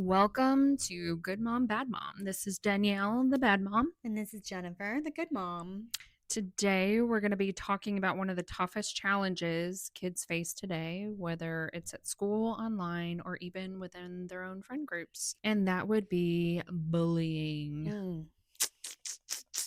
Welcome to Good Mom, Bad Mom. This is Danielle, the bad mom. And this is Jennifer, the good mom. Today, we're going to be talking about one of the toughest challenges kids face today, whether it's at school, online, or even within their own friend groups. And that would be bullying.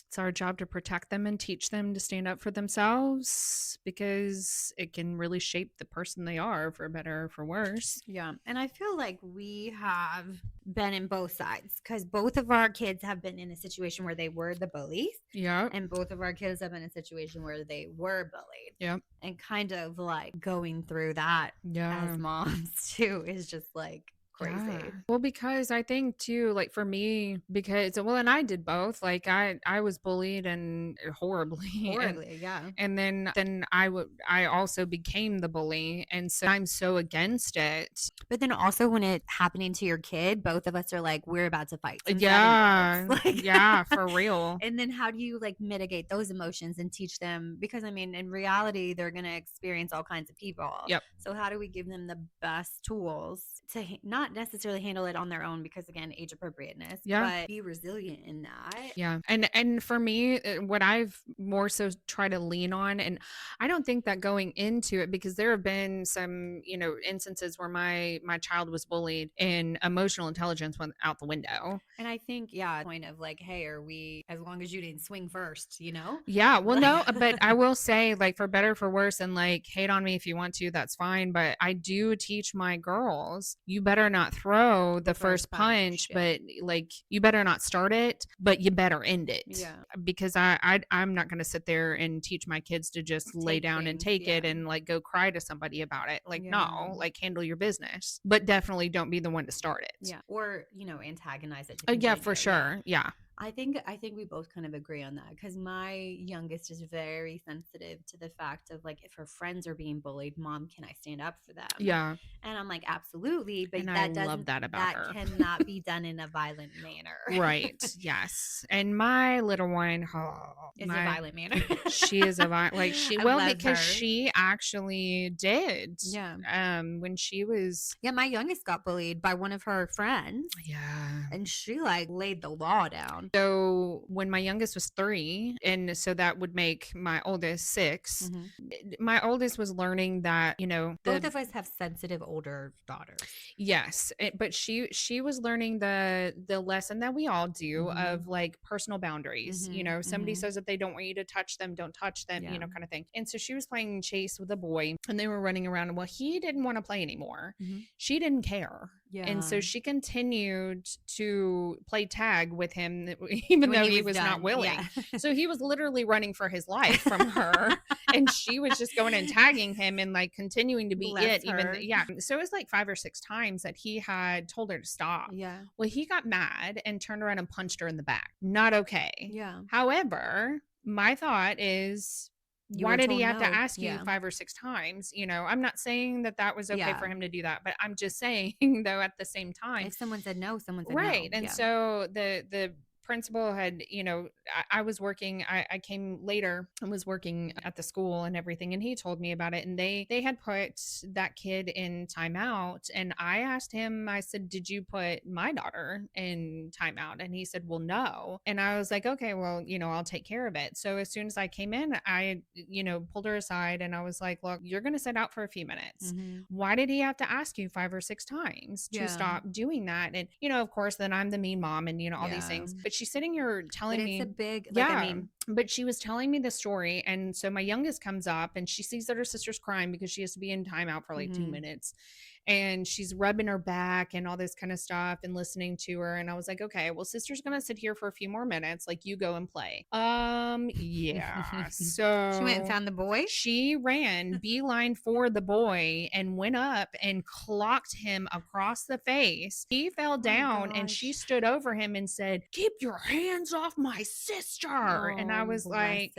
It's our job to protect them and teach them to stand up for themselves because it can really shape the person they are, for better or for worse. Yeah. And I feel like we have been in both sides because both of our kids have been in a situation where they were the bullies. Yeah. And both of our kids have been in a situation where they were bullied. Yeah. And kind of like going through that as moms too is just like crazy. Yeah. Well, because I think too, like for me, and I did both. Like I was bullied and horribly, Yeah. and then I also became the bully, and so I'm so against it. But then also when it happening to your kid, both of us are like, we're about to fight. Yeah, like, yeah, for real. And then how do you like mitigate those emotions and teach them? Because I mean, in reality, they're going to experience all kinds of people. Yep. So how do we give them the best tools to not necessarily handle it on their own? Because again, age appropriateness, but be resilient in that. Yeah. And for me, what I've more so tried to lean on, and I don't think that going into it, because there have been some, instances where my child was bullied and emotional intelligence went out the window. And I think, point of like, hey, are we, as long as you didn't swing first, Yeah. Well, no, but I will say, like, for better, for worse, and like, hate on me if you want to, that's fine. But I do teach my girls, you better not throw the first punch, but like, you better not start it, but you better end it. Yeah. Because I'm not going to sit there and teach my kids to just lay down and take it and like go cry to somebody about it. Like, no, like handle your business, but definitely don't be the one to start it. Yeah. Or, antagonize it. Yeah, for sure. Yeah. I think we both kind of agree on that because my youngest is very sensitive to the fact of like, if her friends are being bullied, mom, can I stand up for them? Yeah. And I'm like, absolutely. But and that I love that about her. Cannot be done in a violent manner. Right. Yes. And my little one is a violent manner. She is a violent, like she because her. she actually did. Yeah. When she was. Yeah. My youngest got bullied by one of her friends. Yeah. And she like laid the law down. So when my youngest was 3, and so that would make my oldest 6, my oldest was learning that, both of us have sensitive older daughters. Yes. But she was learning the lesson that we all do of like personal boundaries. Somebody says that they don't want you to touch them, don't touch them, kind of thing. And so she was playing chase with a boy and they were running around. Well, he didn't want to play anymore. She didn't care. Yeah. And so she continued to play tag with him, even though he was not willing. Yeah. So he was literally running for his life from her. And she was just going and tagging him and like continuing to be it. So it was like 5 or 6 times that he had told her to stop. Yeah. Well, he got mad and turned around and punched her in the back. Not okay. Yeah. However, my thought is, why did he have to ask you 5 or 6 times? I'm not saying that was okay for him to do that, but I'm just saying though, at the same time, if someone said no, someone said right. No. And so the principal had, I was working, I came later and was working at the school and everything. And he told me about it. And they had put that kid in timeout. And I asked him, I said, did you put my daughter in timeout? And he said, well, no. And I was like, okay, well, I'll take care of it. So as soon as I came in, I, pulled her aside and I was like, look, you're going to sit out for a few minutes. Why did he have to ask you 5 or 6 times to stop doing that? And, of course, then I'm the mean mom and, all these things. But she's sitting here telling me, it's a big, but she was telling me the story. And so my youngest comes up and she sees that her sister's crying because she has to be in timeout for like 2 minutes. And she's rubbing her back and all this kind of stuff and listening to her. And I was like, okay, well, sister's going to sit here for a few more minutes. Like, you go and play. Yeah. So she went and found the boy. She ran beeline for the boy and went up and clocked him across the face. He fell down and she stood over him and said, keep your hands off my sister. And I was like,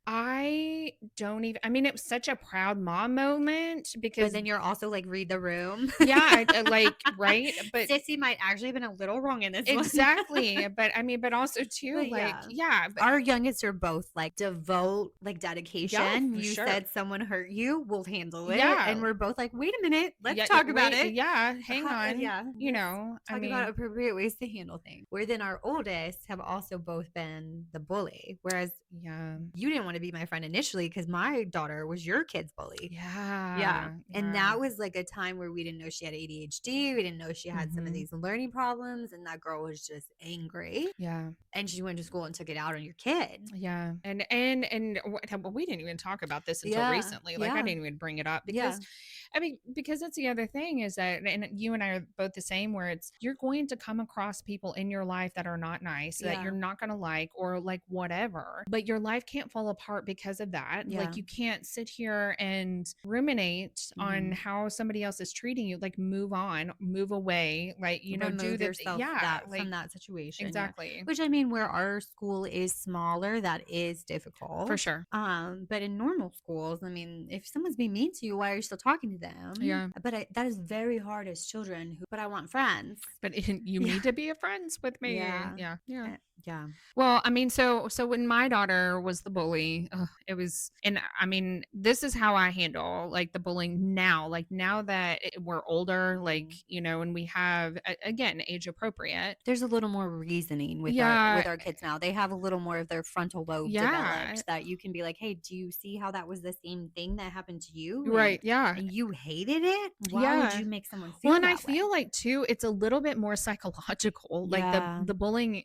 I don't even, I mean, it was such a proud mom moment because but then you're also like, read the room. room. Yeah, like, right? But Sissy might actually have been a little wrong in this one. exactly. But I mean, but also too, But like, yeah. yeah, but Our youngest are both like devote, like yeah, dedication. for You sure. said someone hurt you, we'll handle it. Yeah. And we're both like, wait a minute, let's Yeah, talk about wait, it. yeah, hang on. Yeah, You let's know, I talk about mean, appropriate ways to handle things. Where then our oldest have also both been the bully. Whereas yeah. you didn't want to be my friend initially because my daughter was your kid's bully. Yeah. Yeah. And Yeah. that was like a time where we didn't know she had ADHD. We didn't know she had some of Mhm. these learning problems. And that girl was just angry. Yeah. And she went to school and took it out on your kid. Yeah. Well, we didn't even talk about this until Yeah. recently. Like, I Yeah. didn't even bring it up Yeah. because I mean, because that's the other thing is that, and you and I are both the same, where it's you're going to come across people in your life that are not nice, that you're Yeah. not going to like, or like whatever, but your life can't fall apart because of that. Yeah. Like, you can't sit here and ruminate on Mhm. how somebody else is treating you. Like, move on, move away, like, do Remove the, yourself yeah, that from like, that situation. Yeah. exactly. Which I mean, where our school is smaller, that is For difficult. sure. But in normal schools, I mean, if someone's being mean to you, why are you still talking to them? Yeah. But that is very hard as children but I want friends. But you Yeah. need to be friends with me. Yeah. Yeah. Yeah. Yeah. Well, I mean, so when my daughter was the bully, it was, and I mean, this is how I handle like the bullying now. Like now that we're older, like Mhm. and we have again age appropriate. There's a little more reasoning with Yeah, our kids now. They have a little more of their frontal lobe yeah, developed that you can be like, "Hey, do you see how that was the same thing that happened to you right, yeah, and you hated it? Why would yeah. you make someone Well, feel and I that way?" feel like too, it's a little bit more psychological. Like Yeah. the bullying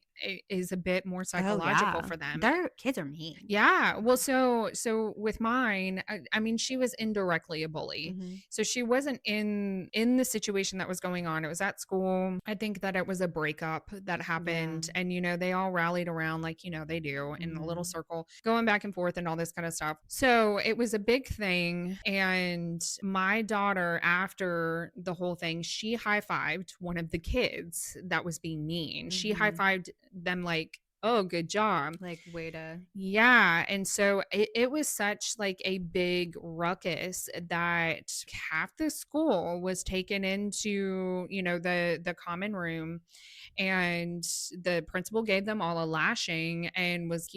is a bit more Oh, psychological yeah. for them. Their kids are mean. Yeah. Well, so with mine, I mean, she was indirectly a bully. Mhm. So she wasn't in the situation that was going on. It was at school. I think that it was a breakup that Yeah. happened, and they all rallied around like they do in a little Mhm. circle, going back and forth and all this kind of stuff. So it was a big thing, and my daughter, after the whole thing, she high fived one of the kids that was being mean. She high Mhm. fived them like, oh, good job. Like, way to Yeah, and so it was such like a big ruckus that half the school was taken into, the common room, and the principal gave them all a lashing and was,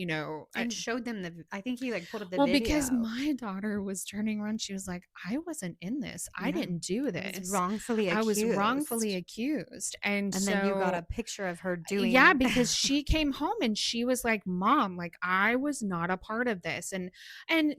and showed them I think he, like, pulled up the well, because video. my daughter was turning around, she was like, I wasn't in this. I Yeah. didn't do I was this. wrongfully I was wrongfully accused. accused. And And then you got so a picture of her yeah, doing because she came home and she was like, "Mom, like I was not a part of this." And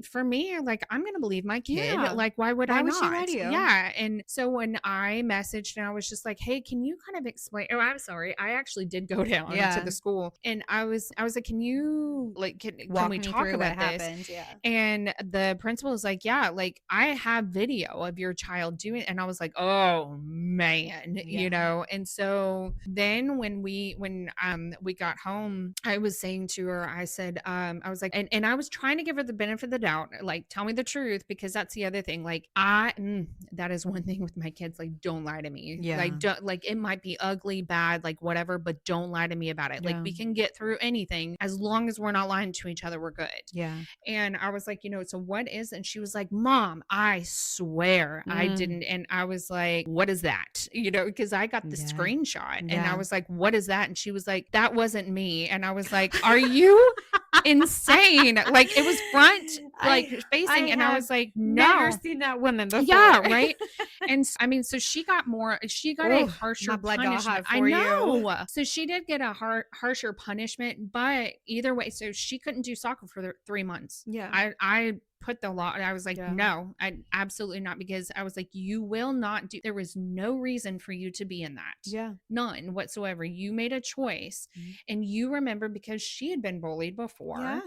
for me, like I'm going to believe my kid. Yeah. Like why would Why I would she lie not? to you? Yeah. And so when I messaged and I was just like, "Hey, can you kind of explain?" Oh, I'm sorry. I actually did go down to Yeah. the school and I was like, "Can you like can Walk we me talk through what about this?" happened. Yeah. And the principal was like, "Yeah, like I have video of your child doing," and I was like, "Oh man," Yeah. And so then when we got home, I was saying to her, I said, I was like, and I was trying to give her the benefit of the doubt, like tell me the truth, because that's the other thing. Like that is one thing with my kids. Like, don't lie to me. Yeah. Like, don't like it might be ugly, bad, like whatever, but don't lie to me about it. Like, Yeah. we can get through anything as long as we're not lying to each other. We're good. Yeah. And I was like, so what is, and she was like, Mom, I swear I Mm. didn't. And I was like, what is that? Because I got the Yeah. screenshot and I Yeah. was like, what is that? And she was like, that wasn't me. And I was like, are you insane? Like it was front, like I facing. And I have was like, never no. seen that woman before. Yeah, right. And I mean, so she got a Oof, harsher my blood got punishment. hot I for you. know. So she did get a harsher punishment, but either way, so she couldn't do soccer for 3 months. Yeah. I put the law. I was like, Yeah. no, I absolutely not, because I was like, you will not do. There was no reason for you to be in that. Yeah. None whatsoever. You made a choice, and you remember because she had been bullied before. Yeah.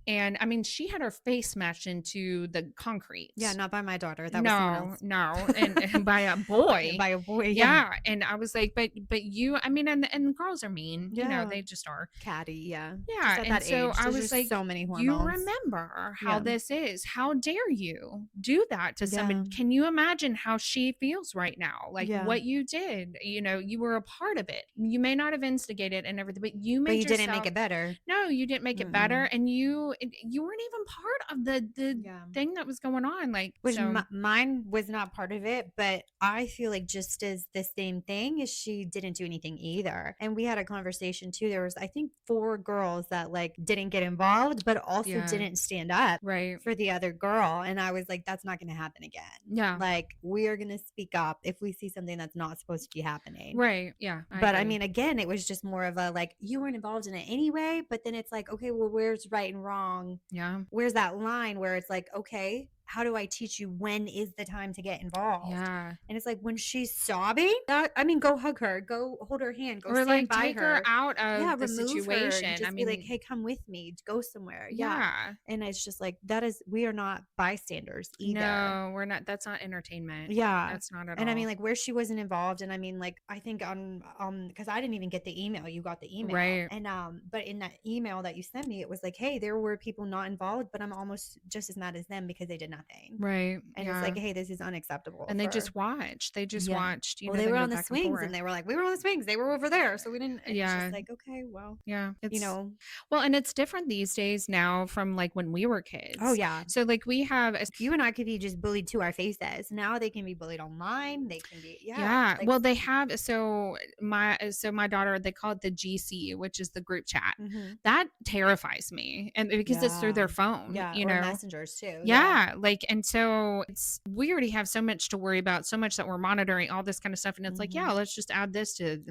And I mean, she had her face smashed into the concrete. Yeah, not by my daughter. That was someone else. No, and by a boy. By a boy. Yeah. And I was like, but you, I mean, and the girls are mean. Yeah. They just are. Catty. Yeah. Yeah. Just at And that so age, I there's was just like, so many hormones. you remember how Yeah. this is. How dare you do that to somebody? Yeah. Can you imagine how she feels right now? Like Yeah. what you did, you were a part of it. You may not have instigated and everything, but you made But you yourself, didn't make it better. no, you didn't make it better. And you you weren't even part of the Yeah. thing that was going on. Like, Which so mine was not part of it, but I feel like just as the same thing is she didn't do anything either. And we had a conversation too. There was, I think, 4 girls that like didn't get involved, but also yeah, didn't stand up right. for the other girl. And I was like, that's not going to happen again. Yeah. Like, we are going to speak up if we see something that's not supposed to be happening. Right. Yeah. I But I agree. mean, again, it was just more of a like, you weren't involved in it anyway. But then it's like, okay, well, where's right and wrong? Yeah. Where's that line where it's like, okay, how do I teach you when is the time to get involved? Yeah. And it's like when she's sobbing, that, I mean, go hug her, go hold her hand, go Or stand like by take her her. out Yeah, of the remove her and situation. I just be like, mean, hey, come with me, go somewhere. Yeah. yeah. And it's just like, that is, we are not bystanders either. No, we're not. That's not entertainment. Yeah. That's not at And I all. mean, like where she wasn't involved, and I mean, like I think on because I didn't even get the email, you got the email, Right. and but in that email that you sent me, it was like, hey, there were people not involved, but I'm almost just as mad as them because they did nothing, Right. and it's Yeah. like, hey, this is unacceptable. And they For just watched. They just yeah, watched, well, they were them go on the back and swings, forth. and they were like, we were on the swings, they were over there, so we didn't, and it's Yeah. just like, okay, well, Yeah. you It's know, well, and it's different these days now from like when we were kids. oh yeah. So like we have a You and I could be just bullied to our faces. Now they can be bullied online. They can be, yeah. like, Well, they have so my daughter, they call it the GC, which is the group chat. mhm. That terrifies me. And because it's through Yeah, their phone, yeah, or messengers too. Yeah, like, and so we already have so much to worry about, so much that we're monitoring, all this kind of stuff. And it's like, yeah, Mhm. let's just add this to,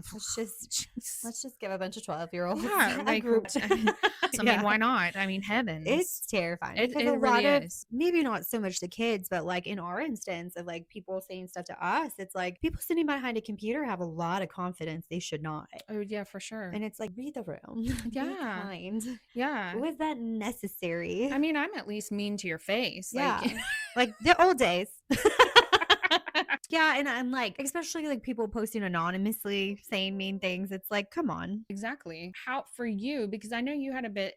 Let's just give a bunch of 12-year-olds yeah, a like, group. I mean, Yeah. why not? I mean, It's heavens. terrifying It, because a it lot really of, is. maybe not so much the kids, but like in our instance of like people saying stuff to us, it's like people sitting behind a computer have a lot of confidence they should not. Oh, yeah, for sure. And it's like, read the room. Be Yeah. kind. Yeah. Was that necessary? I mean, I'm at least mean to your face. Yeah. Like, Like the old days. Yeah, and I'm like, especially like people posting anonymously saying mean things. It's like, come on. exactly. How for you, because I know you had a bit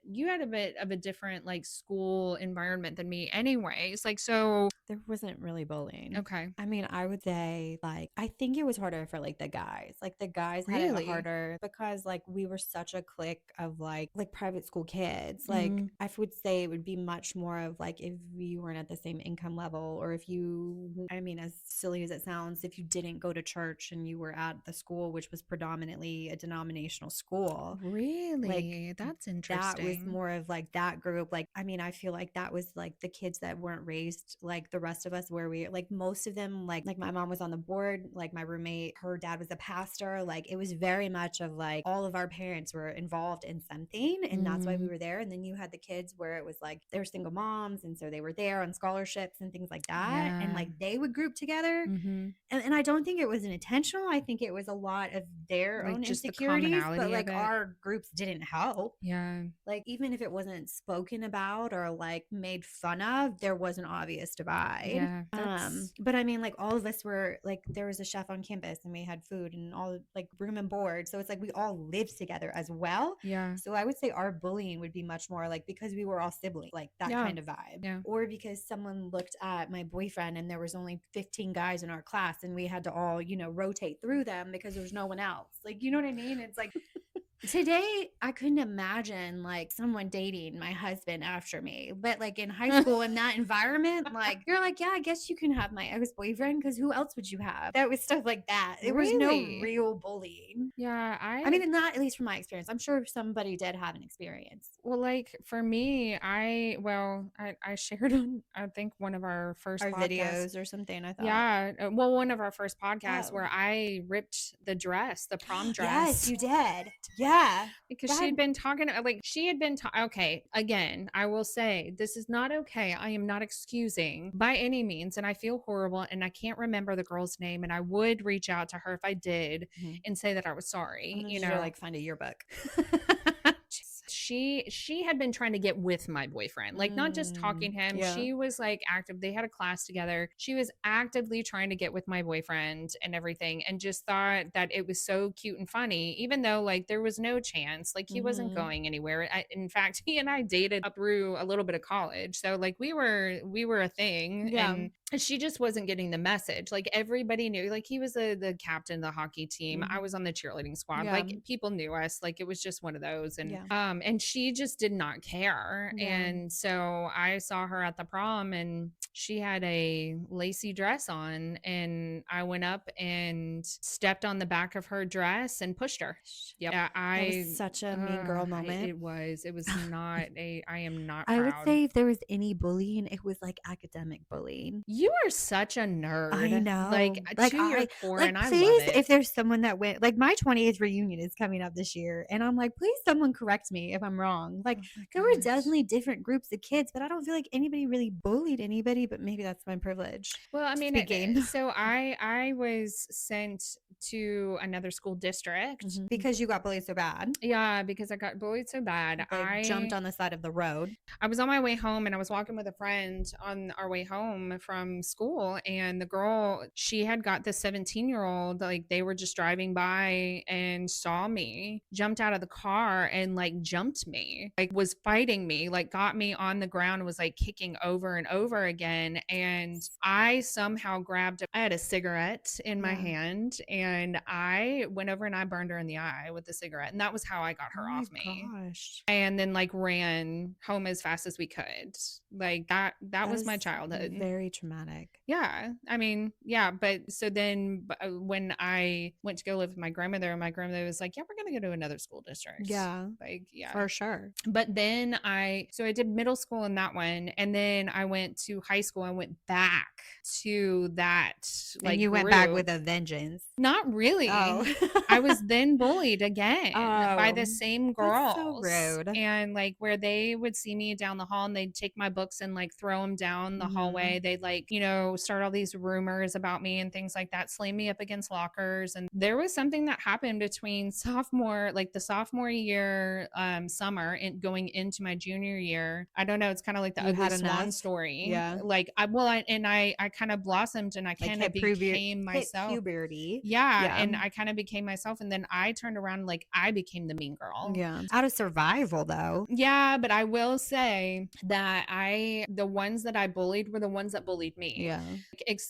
of a different like school environment than me anyways. Like, so There wasn't really bullying. okay. I mean, I would say like I think it was harder for like the guys. Like the guys had it Really? harder because like we were such a clique of like private school kids. Like Mhm. I would say it would be much more of like if you weren't at the same income level or if you, I mean, as silly as it sounds, if you didn't go to church and you were at the school which was predominantly a denominational school. Really? That's That interesting. was more of like that group. Like, I mean, I feel like that was like the kids that weren't raised like the rest of us, where we like most of them, like my mom was on the board, like my roommate, her dad was a pastor. Like, it was very much of like all of our parents were involved in something, and that's why we Mm, were there. And then you had the kids where it was like they were single moms, and so they were there on scholarships and things like that. And yeah. like they would group together. Mm-hmm. And I don't think it was an intentional. I think it was a lot of their Like own just the insecurities, but commonality of like it. our groups didn't help. Yeah. Like, even if it wasn't spoken about or like made fun of, there was an obvious divide. Yeah. That's But I mean, like all of us were like, there was a chef on campus and we had food and all like room and board. So it's like we all lived together as well. yeah. So I would say our bullying would be much more like because we were all siblings, like that Yeah. kind of vibe. Yeah. Or because someone looked at my boyfriend and there was only 15 guys in our class and we had to all, rotate through them because there was no one else. Like, you know what I mean? It's like today I couldn't imagine like someone dating my husband after me. But like in high school in that environment, like you're like, yeah, I guess you can have my ex-boyfriend because who else would you have? That was stuff like that. It was no Really? real bullying. Yeah. I mean, not at least from my experience. I'm sure somebody did have an experience. Well, like for me, I shared on I think one of our first Our podcasts. videos or something, I thought. Yeah, well, one of our first podcasts Oh. where I ripped the dress, the prom dress. Yes, you did. Yeah. Because she had been talking, like, she had been, okay, again, I will say this is not okay. I am not excusing by any means. And I feel horrible. And I can't remember the girl's name. And I would reach out to her if I did Mhm. and say that I was sorry, I'm gonna like find a yearbook. she had been trying to get with my boyfriend, like not just talking to him. Yeah. She was like active. They had a class together. She was actively trying to get with my boyfriend and everything, and just thought that it was so cute and funny, even though like there was no chance, like he wasn't Mhm. going anywhere. In fact, he and I dated up through a little bit of college, so like we were a thing. Yeah. And she just wasn't getting the message. Like everybody knew, like he was the captain of the hockey team. I Mhm. was on the cheerleading squad. Yeah. Like people knew us. Like it was just one of those. Yeah. And she just did not care. Yeah. And so I saw her at the prom and she had a lacy dress on and I went up and stepped on the back of her dress and pushed her. Yep. Yeah, That was such a mean girl moment. it was not I am not I would proud. say if there was any bullying, it was like academic bullying. You are such a nerd. I know. Like to your core, like and I love please, it. if there's someone that went, like my 20th reunion is coming up this year, and I'm like, please someone correct me if I'm wrong. Like Oh my there were gosh. definitely different groups of kids, but I don't feel like anybody really bullied anybody, but maybe that's my privilege. Well, I mean, Speaking. so I was sent to another school district. Because you got bullied so bad. Yeah, because I got bullied so bad. Like jumped on the side of the road. I was on my way home and I was walking with a friend on our way home from school. And the girl, she had got this 17-year-old, like they were just driving by and saw me, jumped out of the car and like jumped me, like was fighting me, like got me on the ground, was like kicking over and over again. And I somehow grabbed, I had a cigarette in my hand and I went over and I burned her in the eye with the cigarette. And that was how I got her off me. Gosh. And then like ran home as fast as we could. Like that was my childhood. Very traumatic. Yeah. I mean, yeah. But so then when I went to go live with my grandmother was like, yeah, we're going to go to another school district. Yeah. Like, yeah. For sure. But then I did middle school in that one. And then I went to high school. I went back to that. Like and you went back with a vengeance. Not really. Oh. I was then bullied again by the same girls. So rude. And like where they would see me down the hall and they'd take my books and like throw them down the hallway. They'd like, you know, start all these rumors about me and things like that, slam me up against lockers. And there was something that happened between the sophomore year, summer and going into my junior year. I don't know. It's kind of like the ugly swan story. Yeah. Like I kind of blossomed and I kind of became myself. Puberty. Yeah. And I kind of became myself. And then I turned around, like I became the mean girl. Yeah. Out of survival though. Yeah. But I will say that the ones that I bullied were the ones that bullied me. Yeah.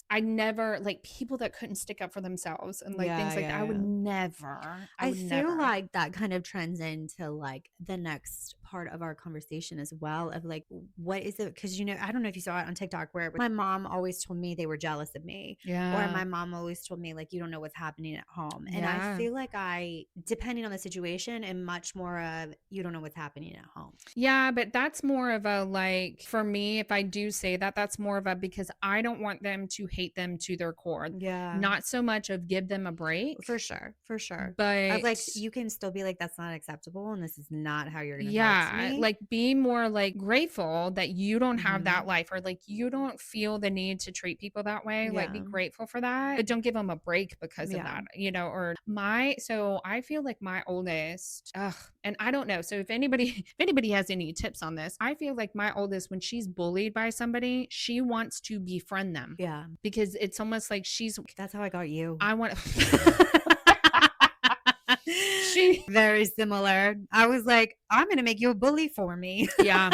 I never, like people that couldn't stick up for themselves and like things like that. I would never. I feel like that kind of trends into like the next part of our conversation as well of like, what is it? Because, you know, I don't know if you saw it on TikTok where my mom always told me they were jealous of me. Yeah. Or my mom always told me like, you don't know what's happening at home. And I feel like depending on the situation, and much more of you don't know what's happening at home. Yeah, but that's more of a like, for me, if I do say that, that's more of a, because I don't want them to hate them to their core. Yeah. Not so much of give them a break. For sure. But like you can still be like, that's not acceptable and this is not how you're going to talk to me. Like be more like grateful that you don't have that life, or like you don't feel the need to treat people that way. Like be grateful for that, but don't give them a break because of that, you know. Or so I feel like my oldest, and I don't know, so if anybody has any tips on this, I feel like my oldest, when she's bullied by somebody, she wants to befriend them. Yeah, because it's almost like that's how I got you. I want very similar. I was like, I'm gonna make you a bully for me. Yeah.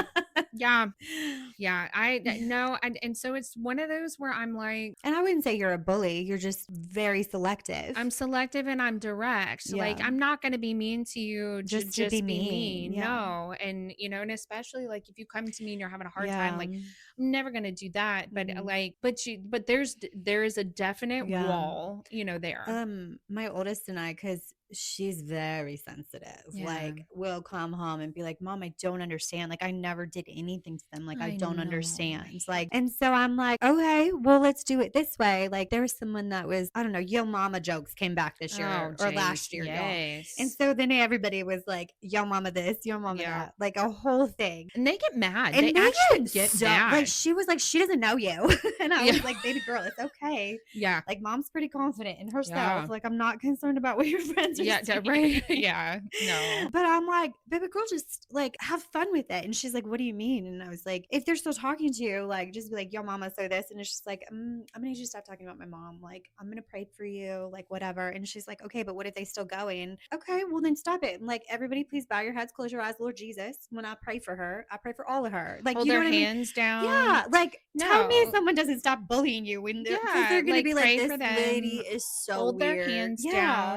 I know. And so it's one of those where I'm like, and I wouldn't say you're a bully, you're just very selective. I'm selective and I'm direct. Like I'm not going to be mean to you just to be mean. No. And you know, and especially like if you come to me and you're having a hard time, like I'm never going to do that. But like, but there is a definite wall, you know, there. My oldest and I, because she's very sensitive, like will come home and be like, Mom, I don't understand. Like I never did anything to them. Like I don't understand. Like, and so I'm like, okay, well, let's do it this way. Like there was someone that was, I don't know, Yo Mama jokes came back this year or last year. Yes. And so then everybody was like, Yo Mama this, Yo Mama that, like a whole thing. And they get mad. And they actually get mad. Like she was like, she doesn't know you. And I was like, baby girl, it's okay. Yeah. Like Mom's pretty confident in herself. Like I'm not concerned about what your friends are saying. Right. Yeah. No. But I'm like, baby girl, just like have fun with it. And she's like, what do you mean? mean? And I was like, if they're still talking to you, like, just be like, yo, mama, say this. And it's just like, I'm going to just stop talking about my mom. Like, I'm going to pray for you, like, whatever. And she's like, okay, but what if they still going? Okay, well, then stop it. And like, everybody, please bow your heads, close your eyes, Lord Jesus. When I pray for her, I pray for all of her. Like, Hold you know their what I mean? hands down. Yeah, like tell me if No. someone doesn't stop bullying you when because Yeah, they're gonna like be like, pray this for lady them, is so hold their weird. hands down,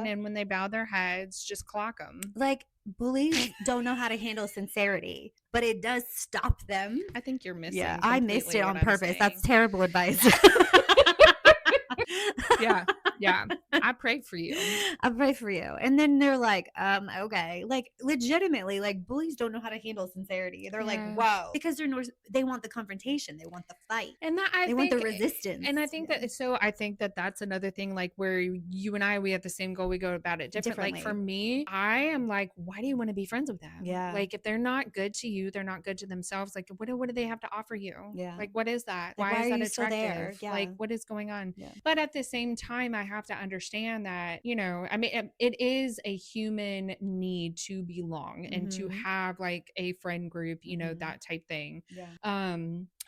Yeah, and when they bow their heads, just clock them. like bullies don't know how to handle sincerity, but it does stop them. I think you're Yeah, missing I missed completely it what on I'm purpose. That's saying. terrible advice. Yeah. Yeah. Yeah. I pray for you. I pray for you. And then they're like, okay. Like legitimately, like bullies don't know how to handle sincerity. They're like, Yeah. whoa. Because they want the confrontation. They want the fight. And that I They want the think resistance. and I think Yeah. that so I think that that's another thing like where you and I we have the same goal, we go about it different. Like for Differently. me, I am like, why do you want to be friends with them? Yeah. Like if they're not good to you, they're not good to themselves. Like what do they have to offer you? Yeah. Like what is that? Like, Why why is are that you still there? attractive? Yeah. Like what is going on? Yeah. But at the same time, I have to understand that, you know, I mean it is a human need to belong and to have like a friend group, you know, that type thing. Yeah.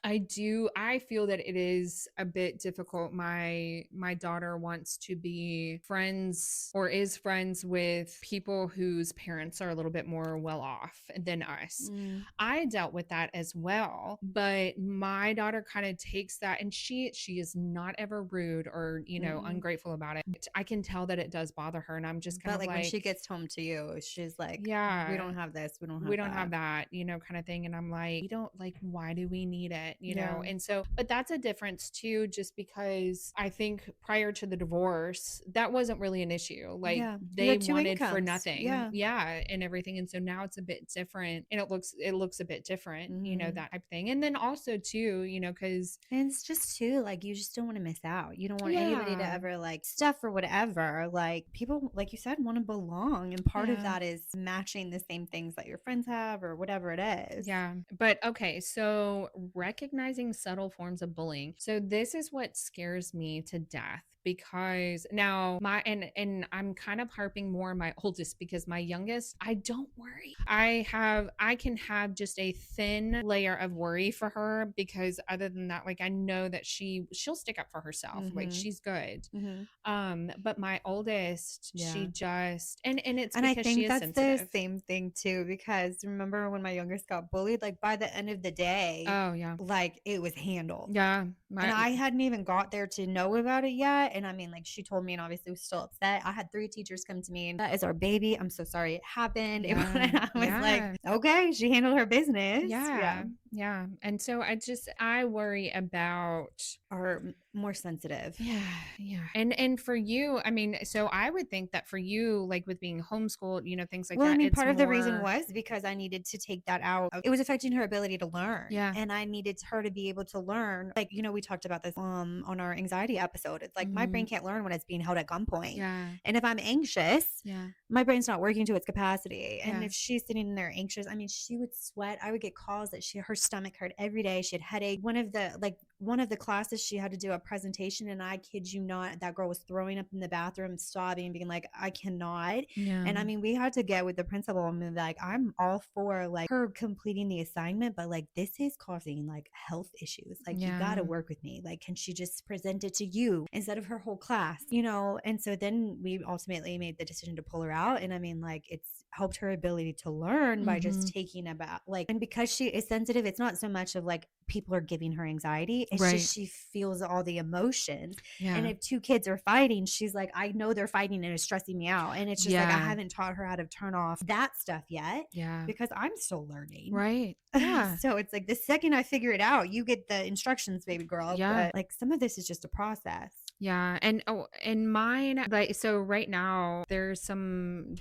I feel that it is a bit difficult. My daughter wants to be friends or is friends with people whose parents are a little bit more well off than us. I dealt with that as well, but my daughter kind of takes that, and she is not ever rude or, you know, ungrateful about it. I can tell that it does bother her, and I'm just kind But of like when she like, gets home to you, she's like, yeah, we don't have this, we don't have we don't that. have that, you know, kind of thing. And I'm like, we don't, like, why do we need it, you know? Yeah. And so, but that's a difference too, just because I think prior to the divorce, that wasn't really an issue. Like Yeah. You they had two wanted for incomes. nothing. Yeah. Yeah. And everything. And so now it's a bit different, and it looks a bit different, you know, Mhm. that type of thing. And then also too, you know, cause And it's just too like you just don't want to miss out. You don't want anybody to yeah, ever like stuff or whatever. Like people, like you said, want to belong, and part of yeah. that is matching the same things that your friends have or whatever it is. Yeah. But okay, so recognizing subtle forms of bullying. So this is what scares me to death, because now my and I'm kind of harping more on my oldest, because my youngest, I don't worry. I can have just a thin layer of worry for her, because other than that, like I know that she'll stick up for herself. Like she's good. But my oldest, she just and it's And I because she think is that's the sensitive. same thing too, because remember when my youngest got bullied, like by the end of the day, Oh yeah. like it was handled. Yeah. And I hadn't even got there to know about it yet. And I mean, like she told me, and obviously was still upset. I had 3 teachers come to me, and that is our baby. I'm so sorry it happened. Yeah. And I was like, Yeah. okay, she handled her business. Yeah. Yeah. And so I worry about Or more sensitive. yeah, yeah. And for you, I mean, so I would think that for you, like with being homeschooled, you know, things like Well, I that, mean, it's part of the reason more was because I needed to take that out. It was affecting her ability to learn. yeah. And I needed her to be able to learn. Like, you know, we talked about this on our anxiety episode. It's like my brain can't learn when it's being held at gunpoint. Yeah. And if I'm anxious, Yeah. my brain's not working to its capacity. And Yeah. if she's sitting there anxious, I mean, she would sweat. I would get calls that her stomach hurt every day. She had headache. One of the classes she had to do a presentation, and I kid you not, that girl was throwing up in the bathroom, sobbing, being like, I cannot. Yeah. And I mean, we had to get with the principal and be like, I'm all for like her completing the assignment, but like this is causing like health issues. Like you got to work with me. Like, can she just present it to you instead of her whole class, you know? And so then we ultimately made the decision to pull her out. And I mean, like it's helped her ability to learn by just taking about like, and because she is sensitive, it's not so much of like people are giving her anxiety. It's just she feels all the emotions. Yeah. And if 2 kids are fighting, she's like, I know they're fighting and it's stressing me out. And it's just like I haven't taught her how to turn off that stuff yet. Yeah. Because I'm still learning. Right. Yeah. So it's like the second I figure it out, you get the instructions, baby girl. Yeah. But like some of this is just a process. Yeah. And in mine, like so right now there's some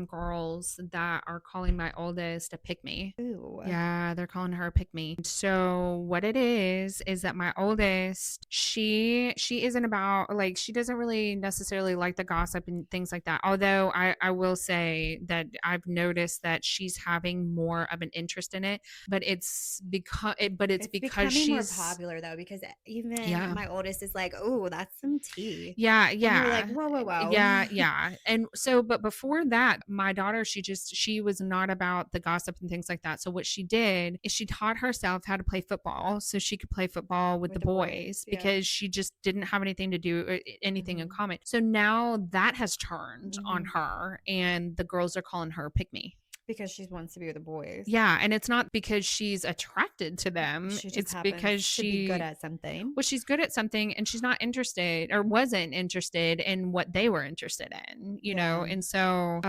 girls that are calling my oldest a pick me. Ooh. Yeah, they're calling her a pick me. So what it is that my oldest, she isn't about like she doesn't really necessarily like the gossip and things like that. Although I will say that I've noticed that she's having more of an interest in it, but it's because It's because becoming more she's popular though, because even yeah. my oldest is like, oh, that's some tea. Yeah, And you're like, yeah. whoa, whoa, whoa. Yeah, yeah. And so, but before that, my daughter, she was not about the gossip and things like that. So what she did is she taught herself how to play football so she could play football with With the the boys. boys Yeah. because she just didn't have anything to do, anything in Hmm. common. So now that has turned on Hmm. her and the girls are calling her pick me. Because she wants to be with the boys. Yeah, and it's not because she's attracted to them. She just It's happens because to be good at something. well, she's good at something and she's not interested or wasn't interested in what they were interested in, you know? Yeah. And so,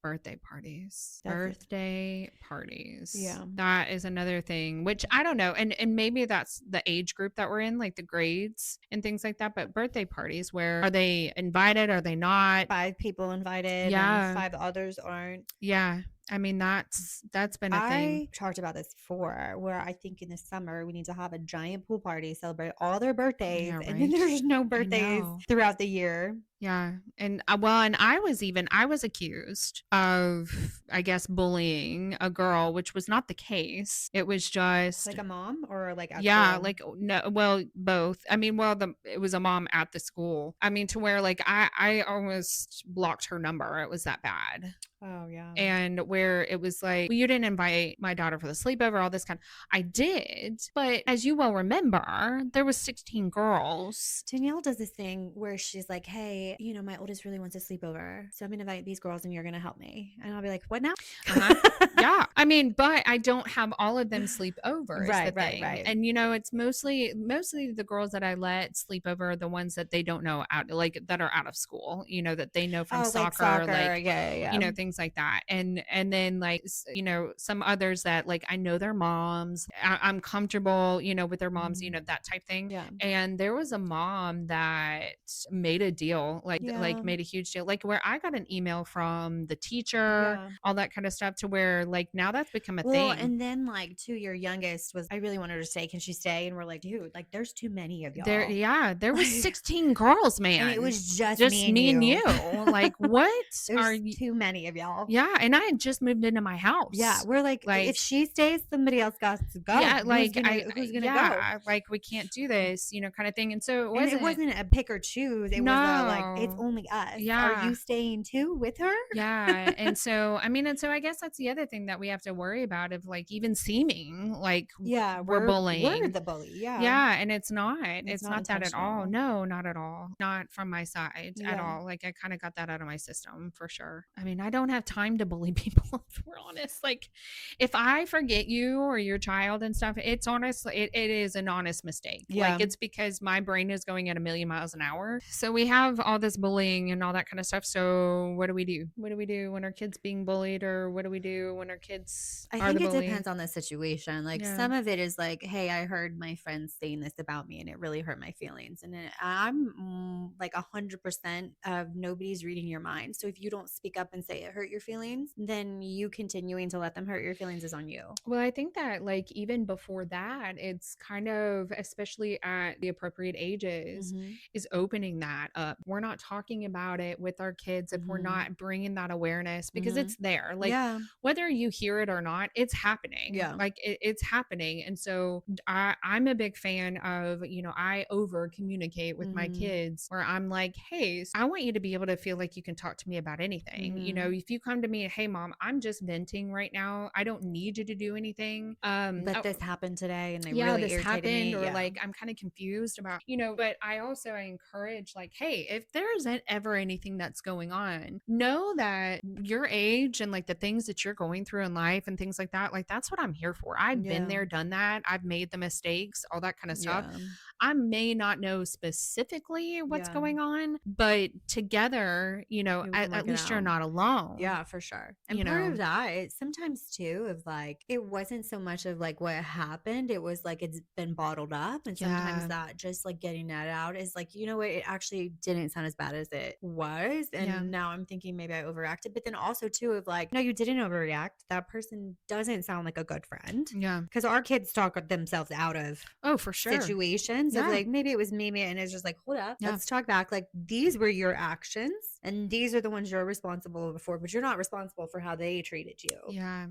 birthday parties, That's it. birthday parties. Yeah. That is another thing, which I don't know. And maybe that's the age group that we're in, like the grades and things like that. But birthday parties, where are they invited? Are they not? 5 people invited and Yeah. 5 others aren't. Yeah. I mean, that's been a thing. I talked about this before, where I think in the summer we need to have a giant pool party, celebrate all their birthdays, Yeah, and then right. there's no I birthdays know. throughout the year. Yeah. And well, and I was accused of, I guess, bullying a girl, which was not the case. It was just, Like a mom or like at yeah, school? like no, well, both. I mean, well, it was a mom at the school. I mean, to where like I almost blocked her number. It was that bad. Oh, yeah. And where it was like, well, you didn't invite my daughter for the sleepover, all this kind. I did, but as you well remember, there was 16 girls. Danielle does this thing where she's like, hey, you know, my oldest really wants a sleepover. So I'm going to invite these girls and you're going to help me. And I'll be like, what now? Uh-huh. Yeah. I mean, but I don't have all of them sleep over is the Right, thing. right. And you know, it's mostly the girls that I let sleep over are the ones that they don't know out, like that are out of school, you know, that they know from Oh, like soccer, soccer. like, Yeah. you know, things like that. And then like, you know, some others that like I know their moms, I'm comfortable, you know, with their moms, you Mhm. know, that type thing. Yeah. And there was a mom that made a deal, like Yeah. made a huge deal, like where I got an email from the teacher, Yeah. all that kind of stuff, to where like now that's become a Well, thing. and then like too, your youngest was, I really wanted her to stay. Can she stay? And we're like, dude, like there's too many of There, y'all. yeah, there was Like, 16 girls, and man. it was just Just me and you. Like, what are There's you? too many of y'all. Yeah, and I had just moved into my house. Yeah, we're like, if she stays, somebody else got to go. Yeah, like Who's gonna go? yeah, like we can't do this, you know, kind of thing. And so And it wasn't a pick or choose. It was a like, it's no, only us. Are yeah, you staying too with her? yeah. And so I mean, and so I guess that's the other thing that we have to worry about, of like even seeming like Yeah, we're we're bullying. the bully. Yeah. Yeah, and it's not. It's It's not not that at all. intentional. No, not at all. Not from my side at Yeah. all. Like I kind of got that out of my system for sure. I mean, I don't have time to bully people, if we're honest. Like if I forget you or your child and stuff, it's honestly it is an honest mistake. Yeah. Like it's because my brain is going at a million miles an hour. So we have all this bullying and all that kind of stuff. So what do we do? What do we do when our kids being bullied, or what do we do when our kids I are think the it bully? depends on the situation. Like Yeah. some of it is like, hey, I heard my friends saying this about me and it really hurt my feelings. And I'm like 100% of nobody's reading your mind. So if you don't speak up and say it hurt your feelings, then you continuing to let them hurt your feelings is on you. Well, I think that like even before that, it's kind of, especially at the appropriate ages, is opening that up. We're not talking about it with our kids if we're not bringing that awareness, because it's there. Like Yeah. whether you hear it or not, it's happening. Yeah. Like it's happening. And so I'm a big fan of, you know, I over communicate with my kids, where I'm like, hey, I want you to be able to feel like you can talk to me about anything. You know, if you come to me, hey mom, I'm just venting right now, I don't need you to do anything. But this happened today and they yeah, really this irritated happened, me. or Yeah. like I'm kind of confused about, you know. But I also encourage, like, hey, if there isn't ever anything that's going on, know that your age and like the things that you're going through in life and things like that, like that's what I'm here for. I've been there, done that. I've made the mistakes, all that kind of stuff. Yeah. I may not know specifically what's Yeah. going on, but together, you know, We can at work it least you're out. not alone. Yeah, for sure. And You part know. of that, it's sometimes too, of like, it wasn't so much of like what happened. It was like it's been bottled up. And sometimes Yeah. that just like getting that out is like, you know what, it actually didn't sound as bad as it was. And Yeah. now I'm thinking maybe I overreacted. But then also too, of like, no, you didn't overreact. That person doesn't sound like a good friend. Yeah. Because our kids talk themselves out of Oh, for sure. situations of Yeah. like, maybe it was me and it's just like, hold up, Yeah. let's talk back. Like these were your actions And these are the ones you're responsible for, but you're not responsible for how they treated you. Yeah.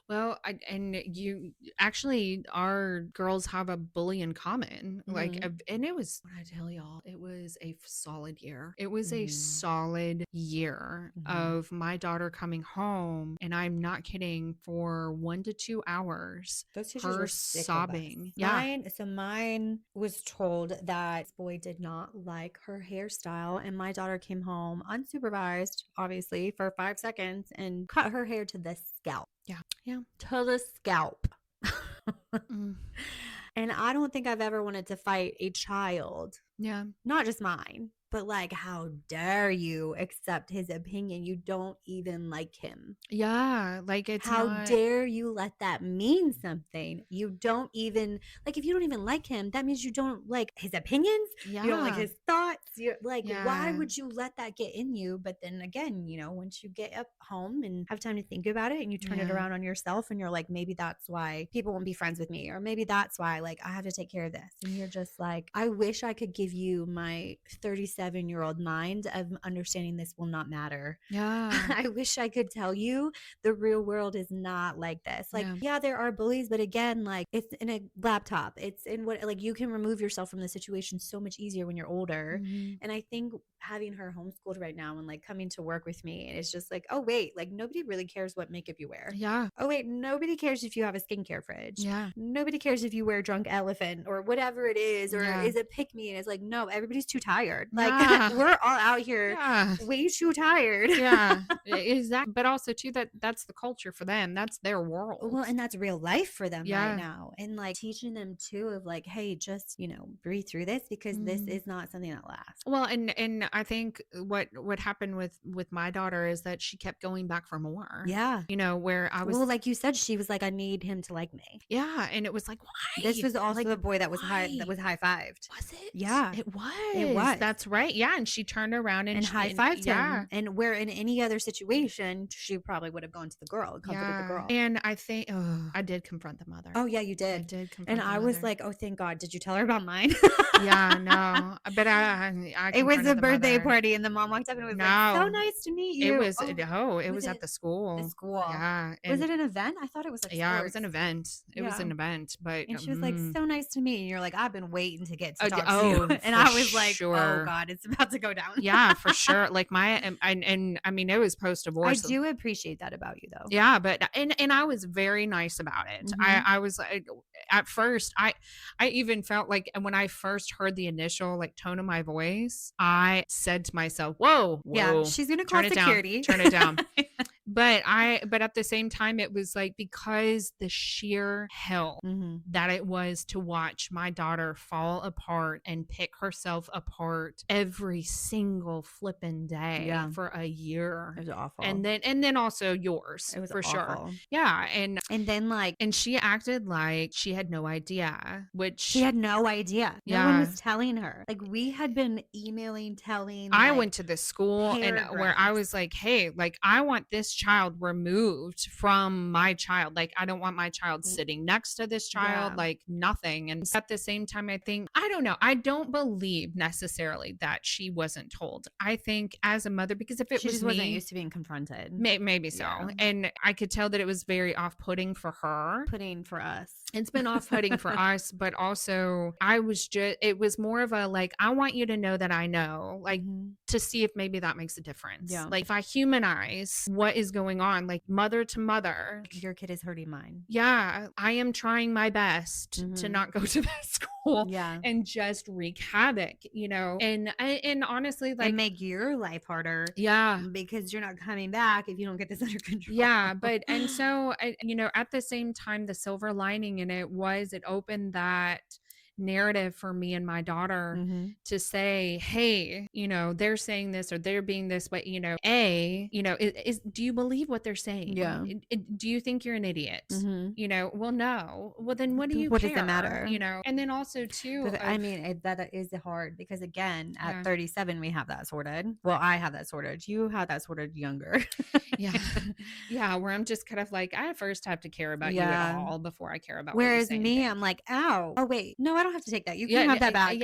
Well, and you actually, our girls have a bully in common. Like, Mhm. and it was, what I tell y'all, it was a solid year. It was a Mhm. solid year Mhm. of my daughter coming home, and I'm not kidding, for 1 to 2 hours, Those teachers her were sick of us. sobbing. Yeah. Mine was told that this boy did not like her hairstyle, and my daughter came home unsupervised, obviously, for 5 seconds and cut her hair to the scalp. Yeah. Yeah. To the scalp. Mm, And I don't think I've ever wanted to fight a child, yeah. not just mine, but like, how dare you accept his opinion? You don't even like him. Yeah. Like, it's How not, dare you let that mean something? You don't even like, if you don't even like him, that means you don't like his opinions. You don't like yeah. his thoughts. You're like, why Yeah. would you let that get in you? But then again, once you get up home and have time to think about it and you turn it Yeah. around on yourself and you're like, maybe that's why people won't be friends with me, or maybe that's why like I have to take care of this. And you're just like, I wish I could give you my 37-year-old mind of understanding this will not matter. Yeah. I wish I could tell you the real world is not like this. Like, Yeah. yeah, there are bullies, but again, like it's in a laptop. It's in what, like, you can remove yourself from the situation so much easier when you're older. Mhm. And I think having her homeschooled right now and like coming to work with me, and it's just like, oh wait, like nobody really cares what makeup you wear. Yeah. Oh wait, nobody cares if you have a skincare fridge. Yeah. Nobody cares if you wear drunk elephant or whatever it is, or Yeah. is a pick me. And it's like, no, everybody's too tired. Like Yeah. we're all out here Yeah. way too tired. Yeah. Exactly. But also too, that's the culture for them. That's their world. Well, and that's real life for them right Yeah. now. And like teaching them too of like, hey, just, breathe through this because this Mhm. is not something that lasts. Well, and I think what happened with my daughter is that she kept going back for more. Yeah. Where I was, Well, like you said, she was like, I need him to like me. yeah, and it was like, This why? was also Like, the boy that was why? high fived. Was it? Yeah, It it was. was. That's right. Yeah, and she turned around And high and fived yeah. him. And where in any other situation, she probably would have gone to the girl and comforted the Yeah. girl. And I think, oh, I did confront the mother. Oh, yeah, you I did. did And confront the I was mother. like, oh, thank God. Did you tell her about mine? Yeah, no. But I It was confronted a the birthday mother. party, and the mom walked up and was like, so No. nice to meet It you. was Oh, it was was at it the the school. school? Yeah. Was And it an event? I thought it was like yeah, it was an sports. event. It was Yeah. an event, but And she was like, so nice to meet you. And you're like, I've been waiting to get to talk to you. And for I was like, oh sure. God, it's about to go down. Yeah, for sure. Like and I mean, it was post I divorce. do appreciate that about you though. Yeah, but and I was very nice about it. Mhm. I was like, at first I even felt like, and when I first heard the initial like tone of my voice, I said to myself, "Whoa, Yeah, whoa, she's gonna call turn it down, security. turn it down." But at the same time, it was like, because the sheer hell Mhm. that it was to watch my daughter fall apart and pick herself apart every single flippin' day Yeah. for a year. It was awful. And then also yours, it was for sure. awful. Yeah. And then like And she acted like she had no idea, which she had no idea. No one Yeah. was telling her. Like we had been emailing, telling. I like, went to this school and where I paragraphs. was like, hey, like, I want this child removed from my child. Like, I don't want my child sitting next to this child, Yeah. like nothing. And at the same time, I think, I don't know, I don't believe necessarily that she wasn't told. I think as a mother, because if it she was just me, wasn't used to being confronted. maybe so. Yeah. And I could tell that it was very off-putting for her. Putting for us. It's been off-putting for us, but also it was more of a like, I want you to know that I know, like, Mhm. to see if maybe that makes a difference. Yeah. Like, if I humanize what is going on, like mother to mother, Your kid is hurting mine. yeah, I am trying my best to Mhm. not go to that school Yeah. and just wreak havoc, and honestly, like, And make your life harder. yeah. Because you're not coming back if you don't get this under control. Yeah, but and so at the same time, the silver lining in it was it opened that narrative for me and my daughter Mhm. to say, hey, they're saying this or they're being this way, do you believe what they're saying? Yeah. Do you think you're an idiot? Mhm. Well, no. Well, then what do you What care? does it matter? And then also too, But I mean, that is hard because again, at Yeah. 37, we have that sorted. Well, I have that sorted. You had that sorted younger. yeah, yeah, where I'm just kind of like, I first have to care about you Yeah. at all before I care about Whereas what you say. me, I'm like, ow. Oh, wait. No, I don't don't have to take that. You can Yeah, have that back.